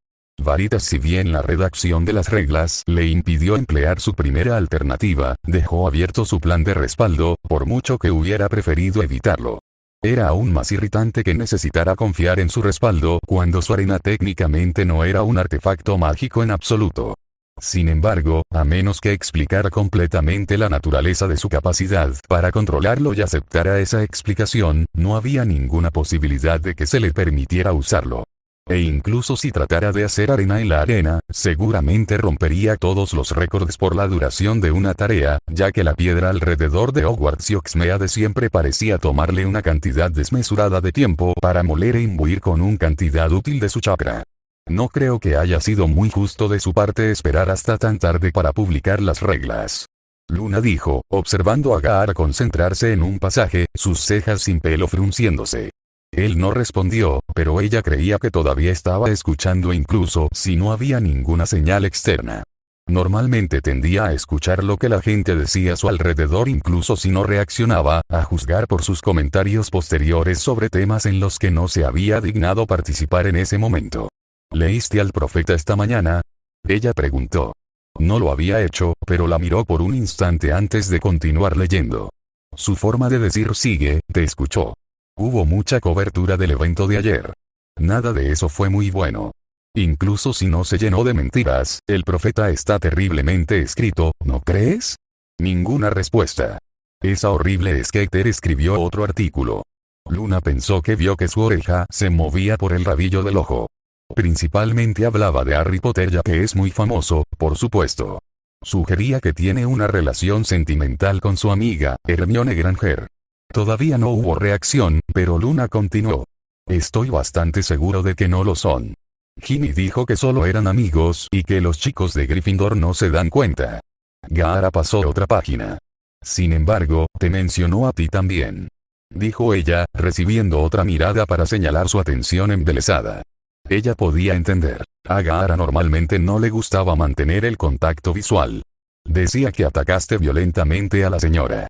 Veritas, si bien la redacción de las reglas le impidió emplear su primera alternativa, dejó abierto su plan de respaldo, por mucho que hubiera preferido evitarlo. Era aún más irritante que necesitara confiar en su respaldo cuando su arena técnicamente no era un artefacto mágico en absoluto. Sin embargo, a menos que explicara completamente la naturaleza de su capacidad para controlarlo y aceptara esa explicación, no había ninguna posibilidad de que se le permitiera usarlo. E incluso si tratara de hacer arena en la arena, seguramente rompería todos los récords por la duración de una tarea, ya que la piedra alrededor de Hogwarts y Hogsmeade siempre parecía tomarle una cantidad desmesurada de tiempo para moler e imbuir con una cantidad útil de su chakra. No creo que haya sido muy justo de su parte esperar hasta tan tarde para publicar las reglas. Luna dijo, observando a Gaara concentrarse en un pasaje, sus cejas sin pelo frunciéndose. Él no respondió, pero ella creía que todavía estaba escuchando incluso si no había ninguna señal externa. Normalmente tendía a escuchar lo que la gente decía a su alrededor incluso si no reaccionaba, a juzgar por sus comentarios posteriores sobre temas en los que no se había dignado participar en ese momento. ¿Leíste al profeta esta mañana? Ella preguntó. No lo había hecho, pero la miró por un instante antes de continuar leyendo. Su forma de decir sigue, te escuchó. Hubo mucha cobertura del evento de ayer. Nada de eso fue muy bueno. Incluso si no se llenó de mentiras, el profeta está terriblemente escrito, ¿no crees? Ninguna respuesta. Esa horrible Skeeter escribió otro artículo. Luna pensó que vio que su oreja se movía por el rabillo del ojo. Principalmente hablaba de Harry Potter ya que es muy famoso, por supuesto. Sugería que tiene una relación sentimental con su amiga, Hermione Granger. Todavía no hubo reacción, pero Luna continuó. Estoy bastante seguro de que no lo son. Ginny dijo que solo eran amigos y que los chicos de Gryffindor no se dan cuenta. Gaara pasó otra página. Sin embargo, te mencionó a ti también. Dijo ella, recibiendo otra mirada para señalar su atención embelesada. Ella podía entender. A Gaara normalmente no le gustaba mantener el contacto visual. Decía que atacaste violentamente a la señora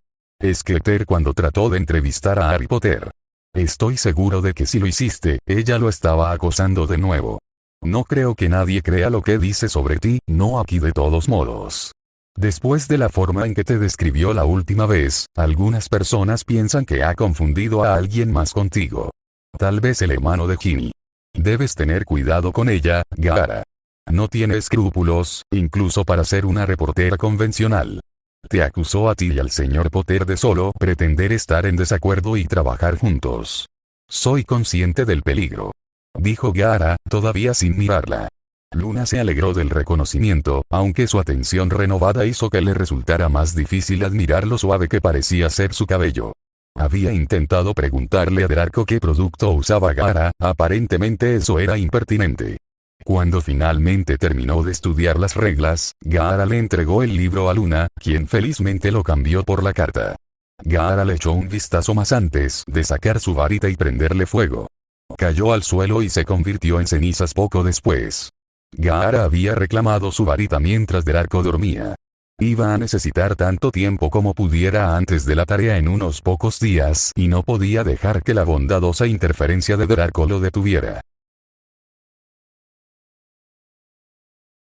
Skeeter cuando trató de entrevistar a Harry Potter. Estoy seguro de que si lo hiciste, ella lo estaba acosando de nuevo. No creo que nadie crea lo que dice sobre ti, no aquí de todos modos. Después de la forma en que te describió la última vez, algunas personas piensan que ha confundido a alguien más contigo. Tal vez el hermano de Ginny. Debes tener cuidado con ella, Gaara. No tiene escrúpulos, incluso para ser una reportera convencional. Te acusó a ti y al señor Potter de solo pretender estar en desacuerdo y trabajar juntos. Soy consciente del peligro. Dijo Gaara, todavía sin mirarla. Luna se alegró del reconocimiento, aunque su atención renovada hizo que le resultara más difícil admirar lo suave que parecía ser su cabello. Había intentado preguntarle a Draco qué producto usaba Gaara, aparentemente eso era impertinente. Cuando finalmente terminó de estudiar las reglas, Gaara le entregó el libro a Luna, quien felizmente lo cambió por la carta. Gaara le echó un vistazo más antes de sacar su varita y prenderle fuego. Cayó al suelo y se convirtió en cenizas poco después. Gaara había reclamado su varita mientras Draco dormía. Iba a necesitar tanto tiempo como pudiera antes de la tarea en unos pocos días y no podía dejar que la bondadosa interferencia de Draco lo detuviera.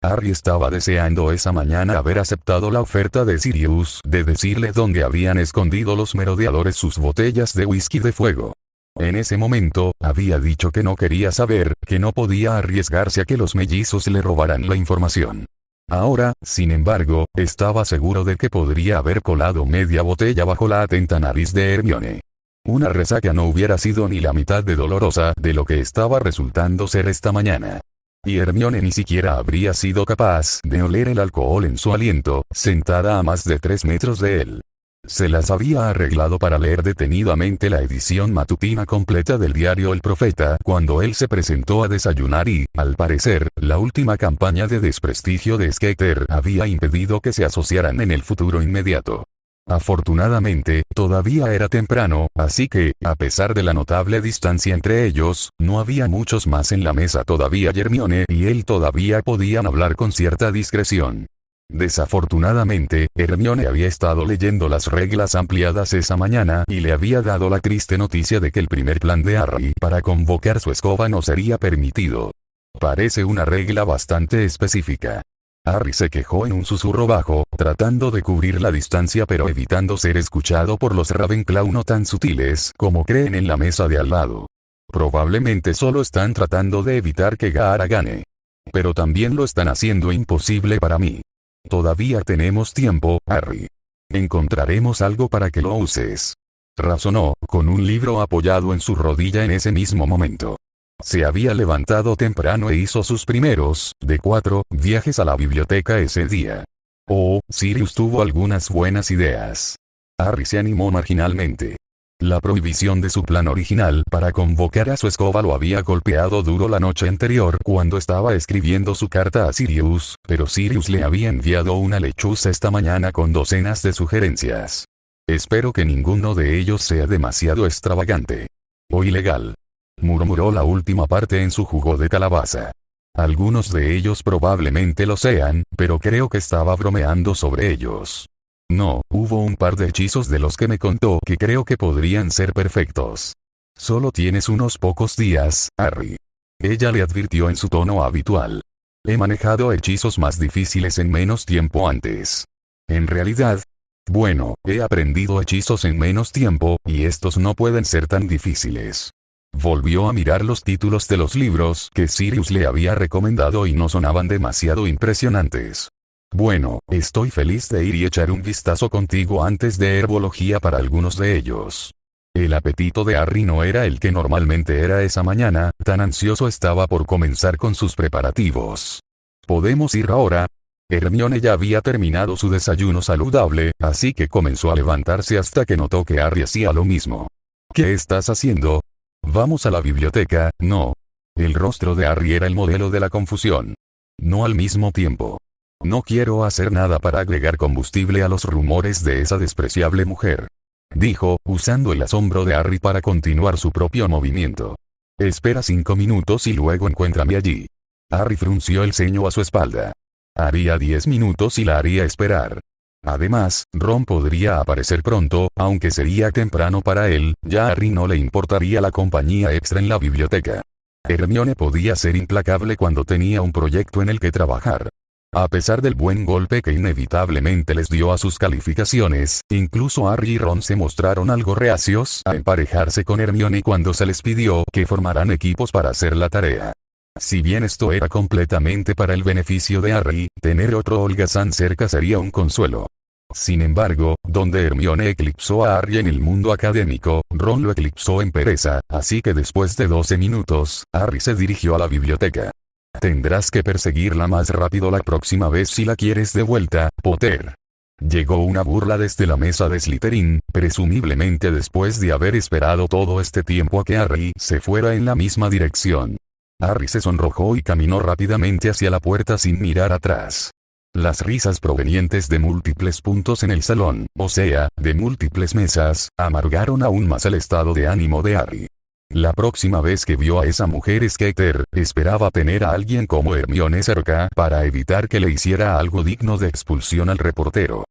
Harry estaba deseando esa mañana haber aceptado la oferta de Sirius de decirle dónde habían escondido los merodeadores sus botellas de whisky de fuego. En ese momento, había dicho que no quería saber, que no podía arriesgarse a que los mellizos le robaran la información. Ahora, sin embargo, estaba seguro de que podría haber colado media botella bajo la atenta nariz de Hermione. Una resaca no hubiera sido ni la mitad de dolorosa de lo que estaba resultando ser esta mañana. Y Hermione ni siquiera habría sido capaz de oler el alcohol en su aliento, sentada a más de 3 metros de él. Se las había arreglado para leer detenidamente la edición matutina completa del diario El Profeta cuando él se presentó a desayunar y, al parecer, la última campaña de desprestigio de Skeeter había impedido que se asociaran en el futuro inmediato. Afortunadamente, todavía era temprano, así que, a pesar de la notable distancia entre ellos, no había muchos más en la mesa todavía y Hermione y él todavía podían hablar con cierta discreción. Desafortunadamente, Hermione había estado leyendo las reglas ampliadas esa mañana y le había dado la triste noticia de que el primer plan de Harry para convocar su escoba no sería permitido. Parece una regla bastante específica. Harry se quejó en un susurro bajo, tratando de cubrir la distancia pero evitando ser escuchado por los Ravenclaw no tan sutiles como creen en la mesa de al lado. Probablemente solo están tratando de evitar que Gaara gane. Pero también lo están haciendo imposible para mí. Todavía tenemos tiempo, Harry. Encontraremos algo para que lo uses. Razonó, con un libro apoyado en su rodilla en ese mismo momento. Se había levantado temprano e hizo sus primeros, de 4, viajes a la biblioteca ese día. Oh, Sirius tuvo algunas buenas ideas. Harry se animó marginalmente. La prohibición de su plan original para convocar a su escoba lo había golpeado duro la noche anterior cuando estaba escribiendo su carta a Sirius, pero Sirius le había enviado una lechuza esta mañana con docenas de sugerencias. Espero que ninguno de ellos sea demasiado extravagante. O ilegal. Murmuró la última parte en su jugo de calabaza. Algunos de ellos probablemente lo sean, pero creo que estaba bromeando sobre ellos. No, hubo un par de hechizos de los que me contó que creo que podrían ser perfectos. Solo tienes unos pocos días, Harry. Ella le advirtió en su tono habitual. He manejado hechizos más difíciles en menos tiempo antes. En realidad, bueno, he aprendido hechizos en menos tiempo, y estos no pueden ser tan difíciles. Volvió a mirar los títulos de los libros que Sirius le había recomendado y no sonaban demasiado impresionantes. Bueno, estoy feliz de ir y echar un vistazo contigo antes de herbología para algunos de ellos. El apetito de Harry no era el que normalmente era esa mañana, tan ansioso estaba por comenzar con sus preparativos. ¿Podemos ir ahora? Hermione ya había terminado su desayuno saludable, así que comenzó a levantarse hasta que notó que Harry hacía lo mismo. ¿Qué estás haciendo? Vamos a la biblioteca, no. El rostro de Harry era el modelo de la confusión. No al mismo tiempo. No quiero hacer nada para agregar combustible a los rumores de esa despreciable mujer. Dijo, usando el asombro de Harry para continuar su propio movimiento. Espera 5 minutos y luego encuéntrame allí. Harry frunció el ceño a su espalda. Haría 10 minutos y la haría esperar. Además, Ron podría aparecer pronto, aunque sería temprano para él, ya a Harry no le importaría la compañía extra en la biblioteca. Hermione podía ser implacable cuando tenía un proyecto en el que trabajar. A pesar del buen golpe que inevitablemente les dio a sus calificaciones, incluso Harry y Ron se mostraron algo reacios a emparejarse con Hermione cuando se les pidió que formaran equipos para hacer la tarea. Si bien esto era completamente para el beneficio de Harry, tener otro holgazán cerca sería un consuelo. Sin embargo, donde Hermione eclipsó a Harry en el mundo académico, Ron lo eclipsó en pereza, así que después de 12 minutos, Harry se dirigió a la biblioteca. Tendrás que perseguirla más rápido la próxima vez si la quieres de vuelta, Potter. Llegó una burla desde la mesa de Slytherin, presumiblemente después de haber esperado todo este tiempo a que Harry se fuera en la misma dirección. Harry se sonrojó y caminó rápidamente hacia la puerta sin mirar atrás. Las risas provenientes de múltiples puntos en el salón, o sea, de múltiples mesas, amargaron aún más el estado de ánimo de Harry. La próxima vez que vio a esa mujer Skeeter, esperaba tener a alguien como Hermione cerca para evitar que le hiciera algo digno de expulsión al reportero.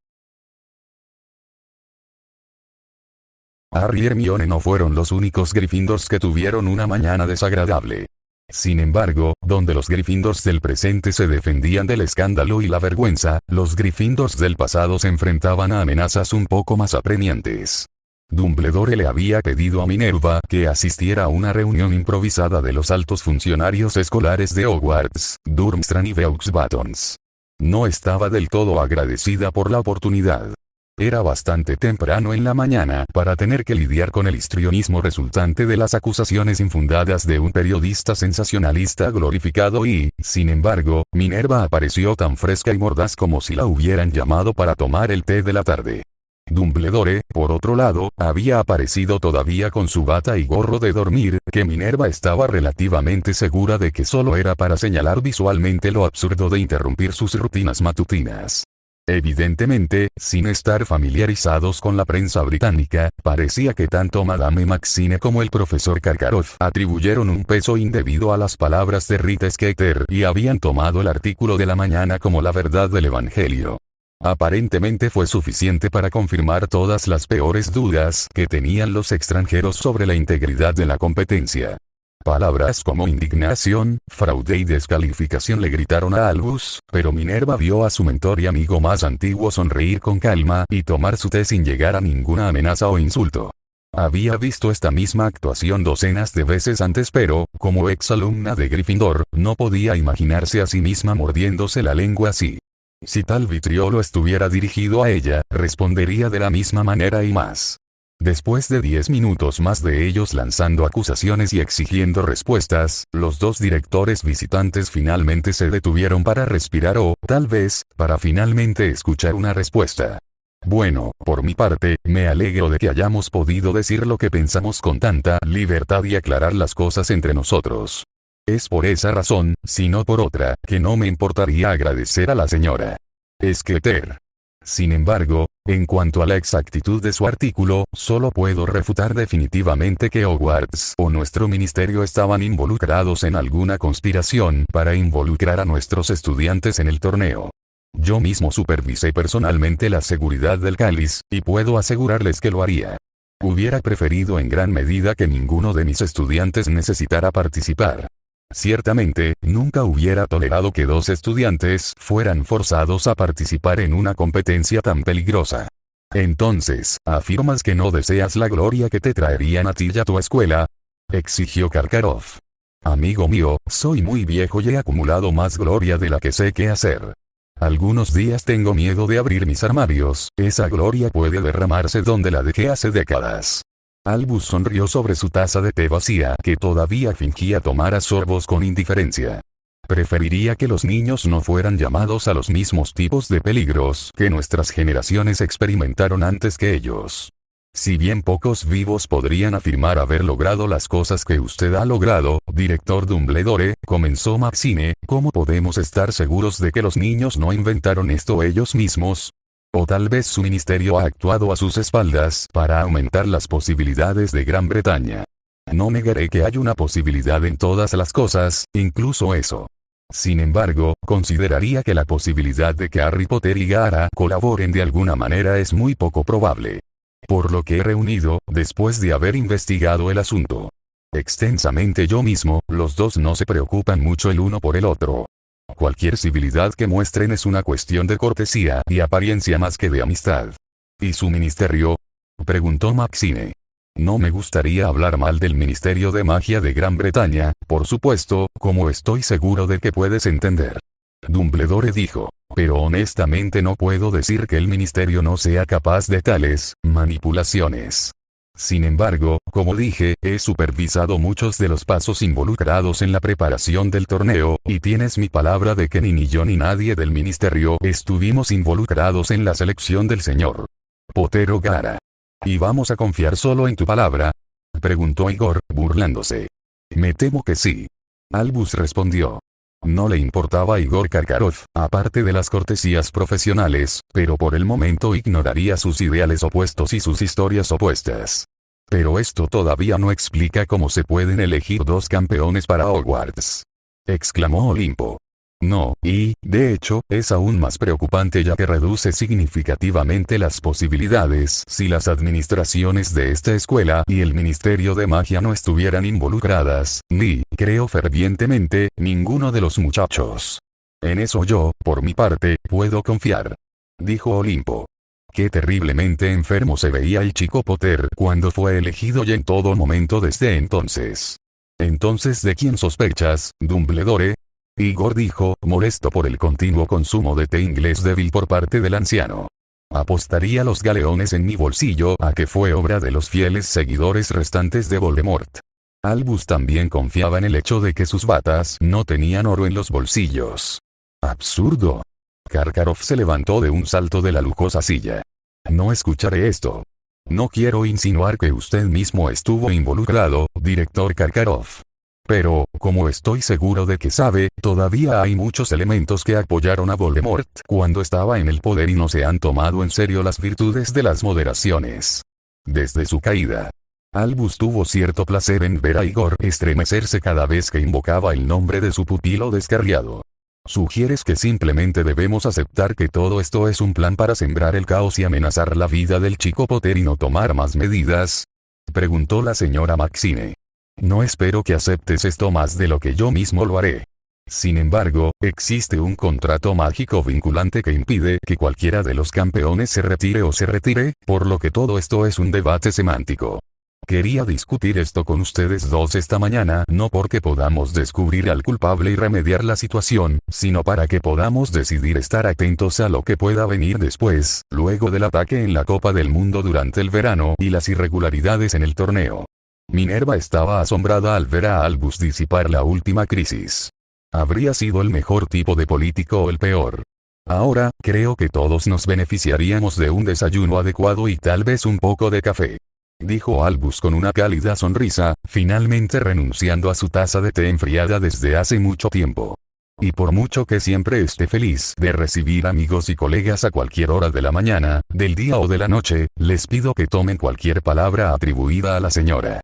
Harry y Hermione no fueron los únicos Gryffindors que tuvieron una mañana desagradable. Sin embargo, donde los Gryffindors del presente se defendían del escándalo y la vergüenza, los Gryffindors del pasado se enfrentaban a amenazas un poco más apremiantes. Dumbledore le había pedido a Minerva que asistiera a una reunión improvisada de los altos funcionarios escolares de Hogwarts, Durmstrang y Beauxbatons. No estaba del todo agradecida por la oportunidad. Era bastante temprano en la mañana para tener que lidiar con el histrionismo resultante de las acusaciones infundadas de un periodista sensacionalista glorificado y, sin embargo, Minerva apareció tan fresca y mordaz como si la hubieran llamado para tomar el té de la tarde. Dumbledore, por otro lado, había aparecido todavía con su bata y gorro de dormir, que Minerva estaba relativamente segura de que solo era para señalar visualmente lo absurdo de interrumpir sus rutinas matutinas. Evidentemente, sin estar familiarizados con la prensa británica, parecía que tanto Madame Maxine como el profesor Karkaroff atribuyeron un peso indebido a las palabras de Rita Skeeter y habían tomado el artículo de la mañana como la verdad del Evangelio. Aparentemente fue suficiente para confirmar todas las peores dudas que tenían los extranjeros sobre la integridad de la competencia. Palabras como indignación, fraude y descalificación le gritaron a Albus, pero Minerva vio a su mentor y amigo más antiguo sonreír con calma y tomar su té sin llegar a ninguna amenaza o insulto. Había visto esta misma actuación docenas de veces antes pero, como exalumna de Gryffindor, no podía imaginarse a sí misma mordiéndose la lengua así. Si tal vitriolo estuviera dirigido a ella, respondería de la misma manera y más. Después de 10 minutos más de ellos lanzando acusaciones y exigiendo respuestas, los dos directores visitantes finalmente se detuvieron para respirar o, tal vez, para finalmente escuchar una respuesta. Bueno, por mi parte, me alegro de que hayamos podido decir lo que pensamos con tanta libertad y aclarar las cosas entre nosotros. Es por esa razón, si no por otra, que no me importaría agradecer a la señora Skeeter. Sin embargo, en cuanto a la exactitud de su artículo, solo puedo refutar definitivamente que Hogwarts o nuestro ministerio estaban involucrados en alguna conspiración para involucrar a nuestros estudiantes en el torneo. Yo mismo supervisé personalmente la seguridad del cáliz, y puedo asegurarles que lo haría. Hubiera preferido en gran medida que ninguno de mis estudiantes necesitara participar. Ciertamente, nunca hubiera tolerado que dos estudiantes fueran forzados a participar en una competencia tan peligrosa. Entonces, ¿afirmas que no deseas la gloria que te traerían a ti y a tu escuela?, exigió Karkaroff. Amigo mío, soy muy viejo y he acumulado más gloria de la que sé qué hacer. Algunos días tengo miedo de abrir mis armarios, esa gloria puede derramarse donde la dejé hace décadas. Albus sonrió sobre su taza de té vacía que todavía fingía tomar a sorbos con indiferencia. Preferiría que los niños no fueran llamados a los mismos tipos de peligros que nuestras generaciones experimentaron antes que ellos. Si bien pocos vivos podrían afirmar haber logrado las cosas que usted ha logrado, director Dumbledore, comenzó Maxine, ¿cómo podemos estar seguros de que los niños no inventaron esto ellos mismos? O tal vez su ministerio ha actuado a sus espaldas para aumentar las posibilidades de Gran Bretaña. No negaré que hay una posibilidad en todas las cosas, incluso eso. Sin embargo, consideraría que la posibilidad de que Harry Potter y Gara colaboren de alguna manera es muy poco probable. Por lo que he reunido, después de haber investigado el asunto extensamente yo mismo, los dos no se preocupan mucho el uno por el otro. Cualquier civilidad que muestren es una cuestión de cortesía y apariencia más que de amistad. ¿Y su ministerio?, preguntó Maxine. No me gustaría hablar mal del Ministerio de Magia de Gran Bretaña, por supuesto, como estoy seguro de que puedes entender. Dumbledore dijo, pero honestamente no puedo decir que el ministerio no sea capaz de tales manipulaciones. Sin embargo, como dije, he supervisado muchos de los pasos involucrados en la preparación del torneo, y tienes mi palabra de que ni yo ni nadie del ministerio estuvimos involucrados en la selección del señor Potter o Gara. ¿Y vamos a confiar solo en tu palabra?, preguntó Igor, burlándose. Me temo que sí. Albus respondió. No le importaba a Igor Karkaroff, aparte de las cortesías profesionales, pero por el momento ignoraría sus ideales opuestos y sus historias opuestas. Pero esto todavía no explica cómo se pueden elegir dos campeones para Hogwarts, exclamó Olimpo. No, y, de hecho, es aún más preocupante ya que reduce significativamente las posibilidades si las administraciones de esta escuela y el Ministerio de Magia no estuvieran involucradas, ni, creo fervientemente, ninguno de los muchachos. En eso yo, por mi parte, puedo confiar, dijo Olimpo. Qué terriblemente enfermo se veía el chico Potter cuando fue elegido y en todo momento desde entonces. Entonces, ¿de quién sospechas, Dumbledore?, Igor dijo, molesto por el continuo consumo de té inglés débil por parte del anciano. Apostaría los galeones en mi bolsillo a que fue obra de los fieles seguidores restantes de Voldemort. Albus también confiaba en el hecho de que sus batas no tenían oro en los bolsillos. Absurdo. Karkaroff se levantó de un salto de la lujosa silla. No escucharé esto. No quiero insinuar que usted mismo estuvo involucrado, director Karkaroff. Pero, como estoy seguro de que sabe, todavía hay muchos elementos que apoyaron a Voldemort cuando estaba en el poder y no se han tomado en serio las virtudes de las moderaciones. Desde su caída, Albus tuvo cierto placer en ver a Igor estremecerse cada vez que invocaba el nombre de su pupilo descarriado. ¿Sugieres que simplemente debemos aceptar que todo esto es un plan para sembrar el caos y amenazar la vida del chico Potter y no tomar más medidas? Preguntó la señora Maxine. No espero que aceptes esto más de lo que yo mismo lo haré. Sin embargo, existe un contrato mágico vinculante que impide que cualquiera de los campeones se retire, por lo que todo esto es un debate semántico. Quería discutir esto con ustedes dos esta mañana, no porque podamos descubrir al culpable y remediar la situación, sino para que podamos decidir estar atentos a lo que pueda venir después, luego del ataque en la Copa del Mundo durante el verano y las irregularidades en el torneo. Minerva estaba asombrada al ver a Albus disipar la última crisis. ¿Habría sido el mejor tipo de político o el peor? Ahora, creo que todos nos beneficiaríamos de un desayuno adecuado y tal vez un poco de café. Dijo Albus con una cálida sonrisa, finalmente renunciando a su taza de té enfriada desde hace mucho tiempo. Y por mucho que siempre esté feliz de recibir amigos y colegas a cualquier hora de la mañana, del día o de la noche, les pido que tomen cualquier palabra atribuida a la señora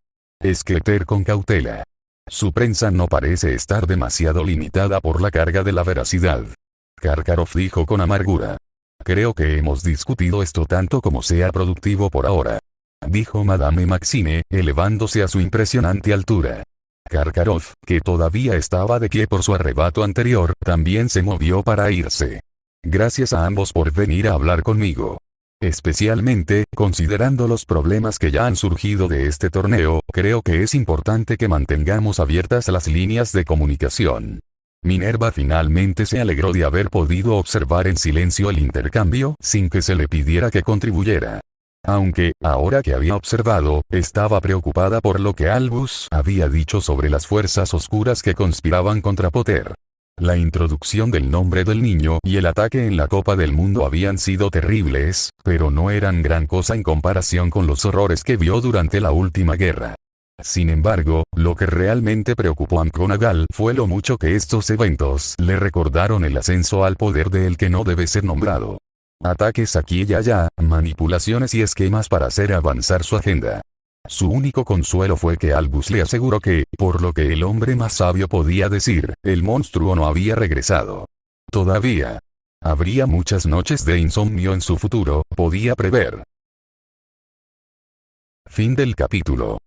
Skeeter con cautela. Su prensa no parece estar demasiado limitada por la carga de la veracidad. Karkaroff dijo con amargura. Creo que hemos discutido esto tanto como sea productivo por ahora. Dijo Madame Maxine, elevándose a su impresionante altura. Karkaroff, que todavía estaba de pie por su arrebato anterior, también se movió para irse. Gracias a ambos por venir a hablar conmigo. Especialmente, considerando los problemas que ya han surgido de este torneo, creo que es importante que mantengamos abiertas las líneas de comunicación. Minerva finalmente se alegró de haber podido observar en silencio el intercambio, sin que se le pidiera que contribuyera. Aunque, ahora que había observado, estaba preocupada por lo que Albus había dicho sobre las fuerzas oscuras que conspiraban contra Potter. La introducción del nombre del niño y el ataque en la Copa del Mundo habían sido terribles, pero no eran gran cosa en comparación con los horrores que vio durante la última guerra. Sin embargo, lo que realmente preocupó a McGonagall fue lo mucho que estos eventos le recordaron el ascenso al poder de el que no debe ser nombrado. Ataques aquí y allá, manipulaciones y esquemas para hacer avanzar su agenda. Su único consuelo fue que Albus le aseguró que, por lo que el hombre más sabio podía decir, el monstruo no había regresado. Todavía. Habría muchas noches de insomnio en su futuro, podía prever. Fin del capítulo.